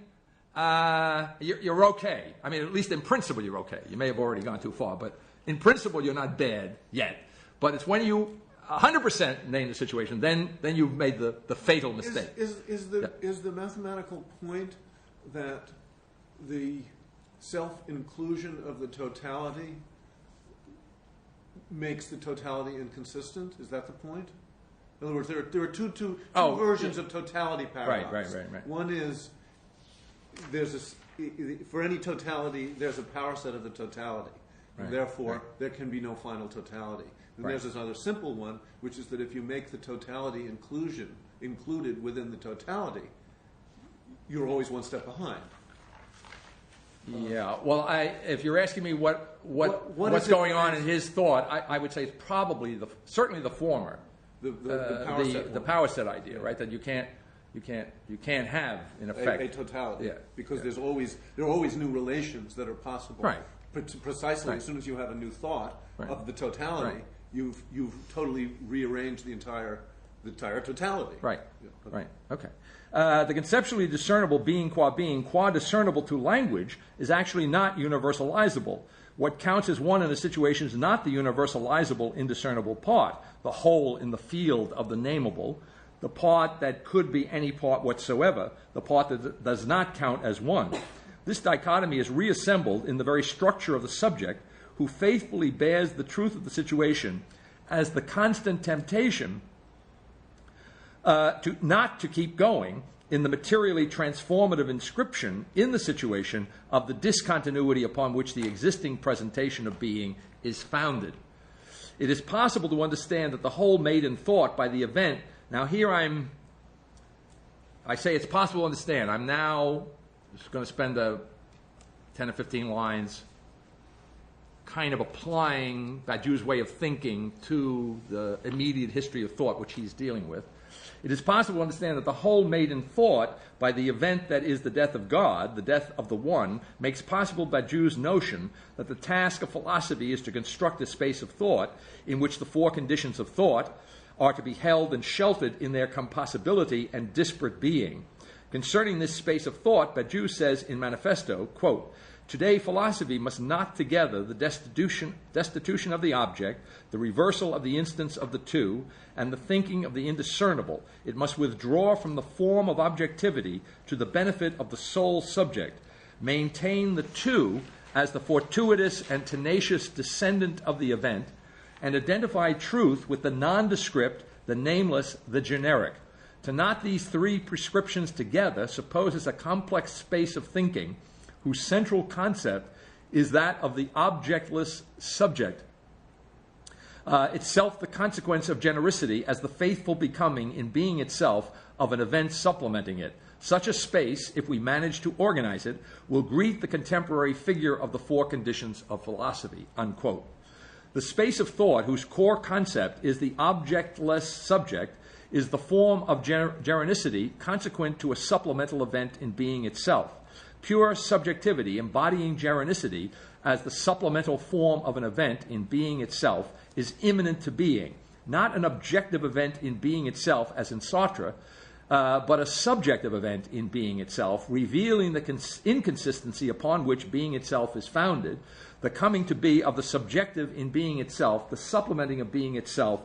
you're okay. I mean, at least in principle, you're okay. You may have already gone too far, but in principle, you're not bad yet. But it's when you 100% name the situation, then you've made the fatal mistake. Is the mathematical point that the self-inclusion of the totality makes the totality inconsistent? Is that the point? In other words, there are two versions of totality paradox. Right. One is for any totality, there's a power set of the totality. And therefore, there can be no final totality. And there's this other simple one, which is that if you make the totality included within the totality, you're always one step behind. Yeah. Well, if you're asking me what's going on in his thought, I would say it's probably certainly the former, the power set idea, right? That you can't have in effect a totality, yeah, because there are always new relations that are possible. Right. Precisely, as soon as you have a new thought of the totality, you've totally rearranged the entire totality. Right. Yeah. Right. Okay. The conceptually discernible being, qua discernible to language, is actually not universalizable. What counts as one in a situation is not the universalizable indiscernible part, the whole in the field of the nameable, the part that could be any part whatsoever, the part that does not count as one. This dichotomy is reassembled in the very structure of the subject, who faithfully bears the truth of the situation as the constant temptation not to keep going in the materially transformative inscription in the situation of the discontinuity upon which the existing presentation of being is founded. It is possible to understand that the whole made in thought by the event. Now here I say it's possible to understand. I'm now just going to spend 10 or 15 lines kind of applying Badiou's way of thinking to the immediate history of thought which he's dealing with. It is possible to understand that the whole made in thought by the event that is the death of God, the death of the One, makes possible Badiou's notion that the task of philosophy is to construct a space of thought in which the four conditions of thought are to be held and sheltered in their compossibility and disparate being. Concerning this space of thought, Badiou says in Manifesto, quote, "Today philosophy must knot together the destitution of the object, the reversal of the instance of the two, and the thinking of the indiscernible. It must withdraw from the form of objectivity to the benefit of the sole subject, maintain the two as the fortuitous and tenacious descendant of the event, and identify truth with the nondescript, the nameless, the generic. To knot these three prescriptions together supposes a complex space of thinking whose central concept is that of the objectless subject, itself the consequence of genericity as the faithful becoming in being itself of an event supplementing it. Such a space, if we manage to organize it, will greet the contemporary figure of the four conditions of philosophy," unquote. The space of thought whose core concept is the objectless subject is the form of genericity consequent to a supplemental event in being itself. Pure subjectivity embodying genericity as the supplemental form of an event in being itself is immanent to being, not an objective event in being itself as in Sartre, but a subjective event in being itself, revealing the inconsistency upon which being itself is founded, the coming to be of the subjective in being itself, the supplementing of being itself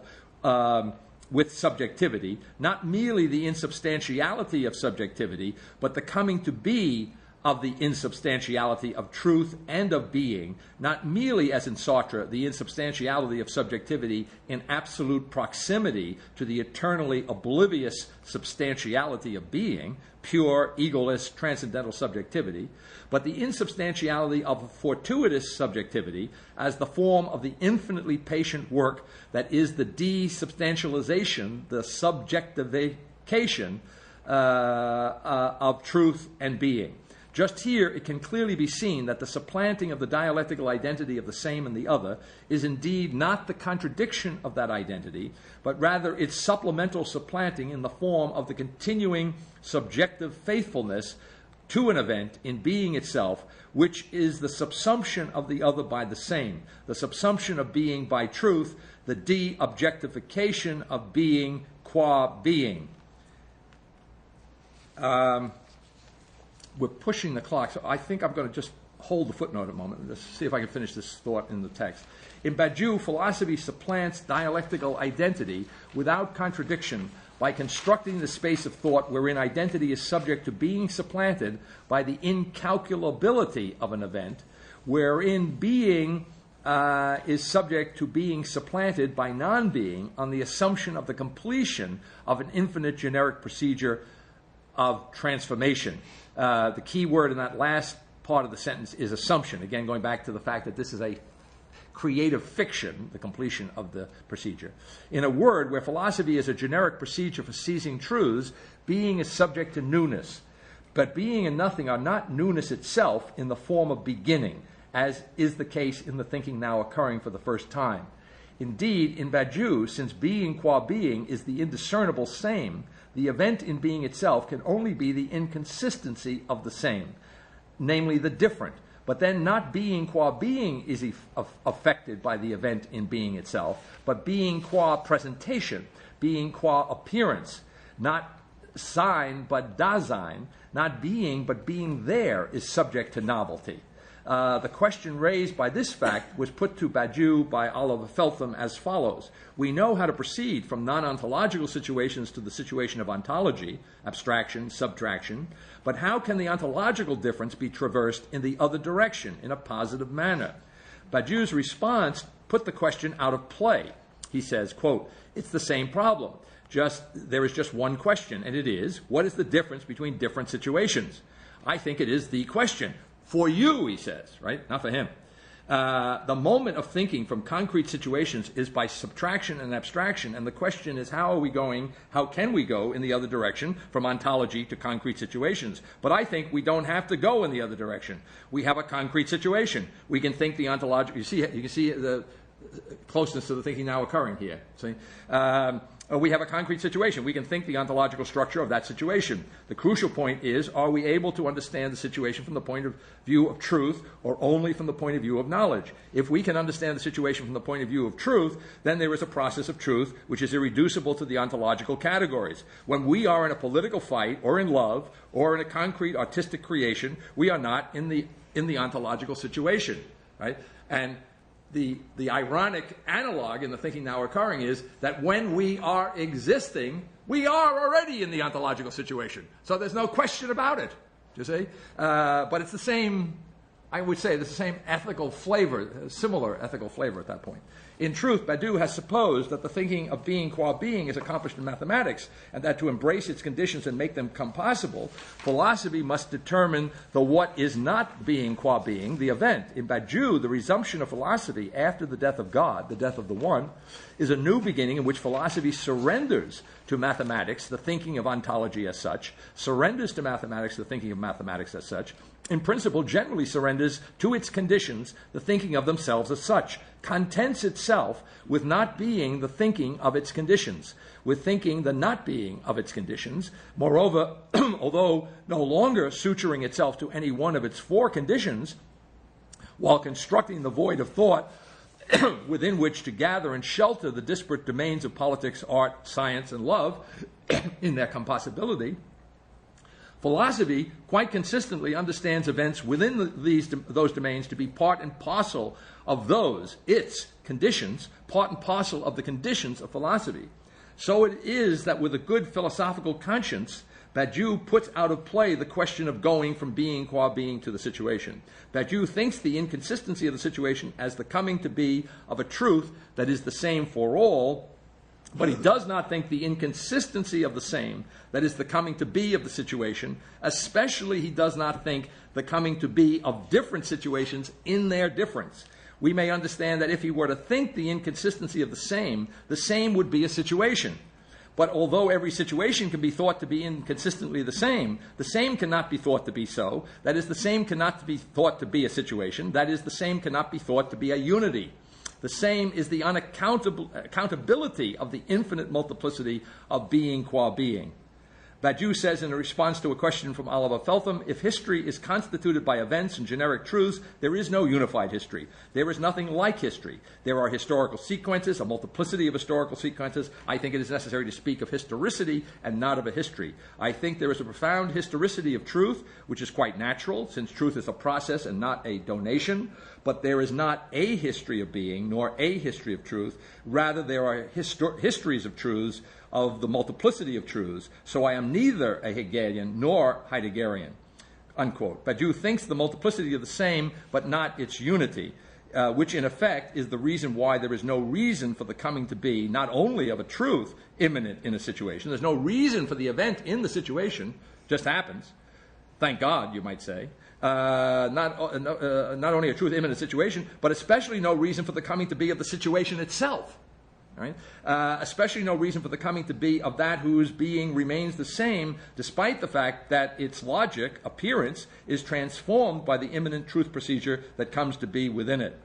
with subjectivity, not merely the insubstantiality of subjectivity, but the coming to be of the insubstantiality of truth and of being, not merely, as in Sartre, the insubstantiality of subjectivity in absolute proximity to the eternally oblivious substantiality of being, pure, egoless, transcendental subjectivity, but the insubstantiality of fortuitous subjectivity as the form of the infinitely patient work that is the desubstantialization, the subjectification of truth and being. Just here, it can clearly be seen that the supplanting of the dialectical identity of the same and the other is indeed not the contradiction of that identity, but rather its supplemental supplanting in the form of the continuing subjective faithfulness to an event in being itself, which is the subsumption of the other by the same, the subsumption of being by truth, the de-objectification of being qua being. We're pushing the clock, so I think I'm going to just hold the footnote a moment and just see if I can finish this thought in the text. In Badiou, philosophy supplants dialectical identity without contradiction by constructing the space of thought wherein identity is subject to being supplanted by the incalculability of an event, wherein being is subject to being supplanted by non-being on the assumption of the completion of an infinite generic procedure of transformation. The key word in that last part of the sentence is assumption. Again, going back to the fact that this is a creative fiction, the completion of the procedure. In a word, where philosophy is a generic procedure for seizing truths, being is subject to newness. But being and nothing are not newness itself in the form of beginning, as is the case in the thinking now occurring for the first time. Indeed, in Badiou, since being qua being is the indiscernible same, the event in being itself can only be the inconsistency of the same, namely the different. But then not being qua being is affected by the event in being itself, but being qua presentation, being qua appearance, not sein but Dasein, not being but being there is subject to novelty. The question raised by this fact was put to Badiou by Oliver Feltham as follows. We know how to proceed from non-ontological situations to the situation of ontology, abstraction, subtraction, but how can the ontological difference be traversed in the other direction, in a positive manner? Badiou's response put the question out of play. He says, quote, it's the same problem. There is just one question, and it is, what is the difference between different situations? I think it is the question. For you, he says, right? Not for him. The moment of thinking from concrete situations is by subtraction and abstraction, and the question is how can we go in the other direction from ontology to concrete situations? But I think we don't have to go in the other direction. We have a concrete situation. We can think the ontological, you can see the closeness to the thinking now occurring here. See? We have a concrete situation. We can think the ontological structure of that situation. The crucial point is, are we able to understand the situation from the point of view of truth or only from the point of view of knowledge? If we can understand the situation from the point of view of truth, then there is a process of truth which is irreducible to the ontological categories. When we are in a political fight or in love or in a concrete artistic creation, we are not in the ontological situation, right? And the ironic analog in the thinking now occurring is that when we are existing, we are already in the ontological situation. So there's no question about it, you see? But it's the same, I would say, it's the same ethical flavor, similar ethical flavor at that point. In truth, Badiou has supposed that the thinking of being qua being is accomplished in mathematics, and that to embrace its conditions and make them come possible, philosophy must determine the what is not being qua being, the event. In Badiou, the resumption of philosophy after the death of God, the death of the One, is a new beginning in which philosophy surrenders to mathematics the thinking of ontology as such, surrenders to mathematics the thinking of mathematics as such, in principle generally surrenders to its conditions the thinking of themselves as such, contents itself with not being the thinking of its conditions, with thinking the not being of its conditions. Moreover, although no longer suturing itself to any one of its four conditions, while constructing the void of thought within which to gather and shelter the disparate domains of politics, art, science, and love in their compossibility, philosophy quite consistently understands events within those domains to be part and parcel of its conditions, part and parcel of the conditions of philosophy. So it is that with a good philosophical conscience, Badiou puts out of play the question of going from being qua being to the situation. Badiou thinks the inconsistency of the situation as the coming to be of a truth that is the same for all, but he does not think the inconsistency of the same, that is the coming to be of the situation, especially he does not think the coming to be of different situations in their difference. We may understand that if he were to think the inconsistency of the same would be a situation. But although every situation can be thought to be inconsistently the same cannot be thought to be so. That is, the same cannot be thought to be a situation. That is, the same cannot be thought to be a unity. The same is the accountability of the infinite multiplicity of being qua being. Badiou says in a response to a question from Oliver Feltham, if history is constituted by events and generic truths, there is no unified history. There is nothing like history. There are historical sequences, a multiplicity of historical sequences. I think it is necessary to speak of historicity and not of a history. I think there is a profound historicity of truth, which is quite natural, since truth is a process and not a donation. But there is not a history of being, nor a history of truth. Rather, there are histories of truths, of the multiplicity of truths, so I am neither a Hegelian nor Heideggerian, unquote. Badiou thinks the multiplicity of the same, but not its unity, which in effect is the reason why there is no reason for the coming to be, not only of a truth imminent in a situation, there's no reason for the event in the situation, just happens, thank God, you might say, not only a truth imminent situation, but especially no reason for the coming to be of the situation itself. Right? Especially no reason for the coming to be of that whose being remains the same, despite the fact that its logic, appearance, is transformed by the immanent truth procedure that comes to be within it.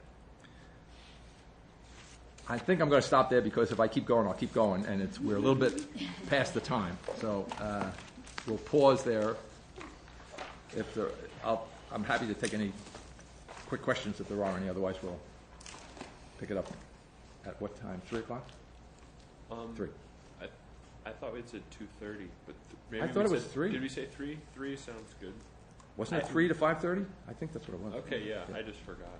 I think I'm going to stop there because if I keep going, I'll keep going, and we're a little bit past the time. So we'll pause there. I'm happy to take any quick questions if there are any. Otherwise, we'll pick it up. At what time? 3 o'clock? 3. I thought we said 2:30, but maybe I thought it was 3. Did we say 3? 3 sounds good. Wasn't it 3 to 5:30? I think that's what it was. Okay, yeah, I just forgot.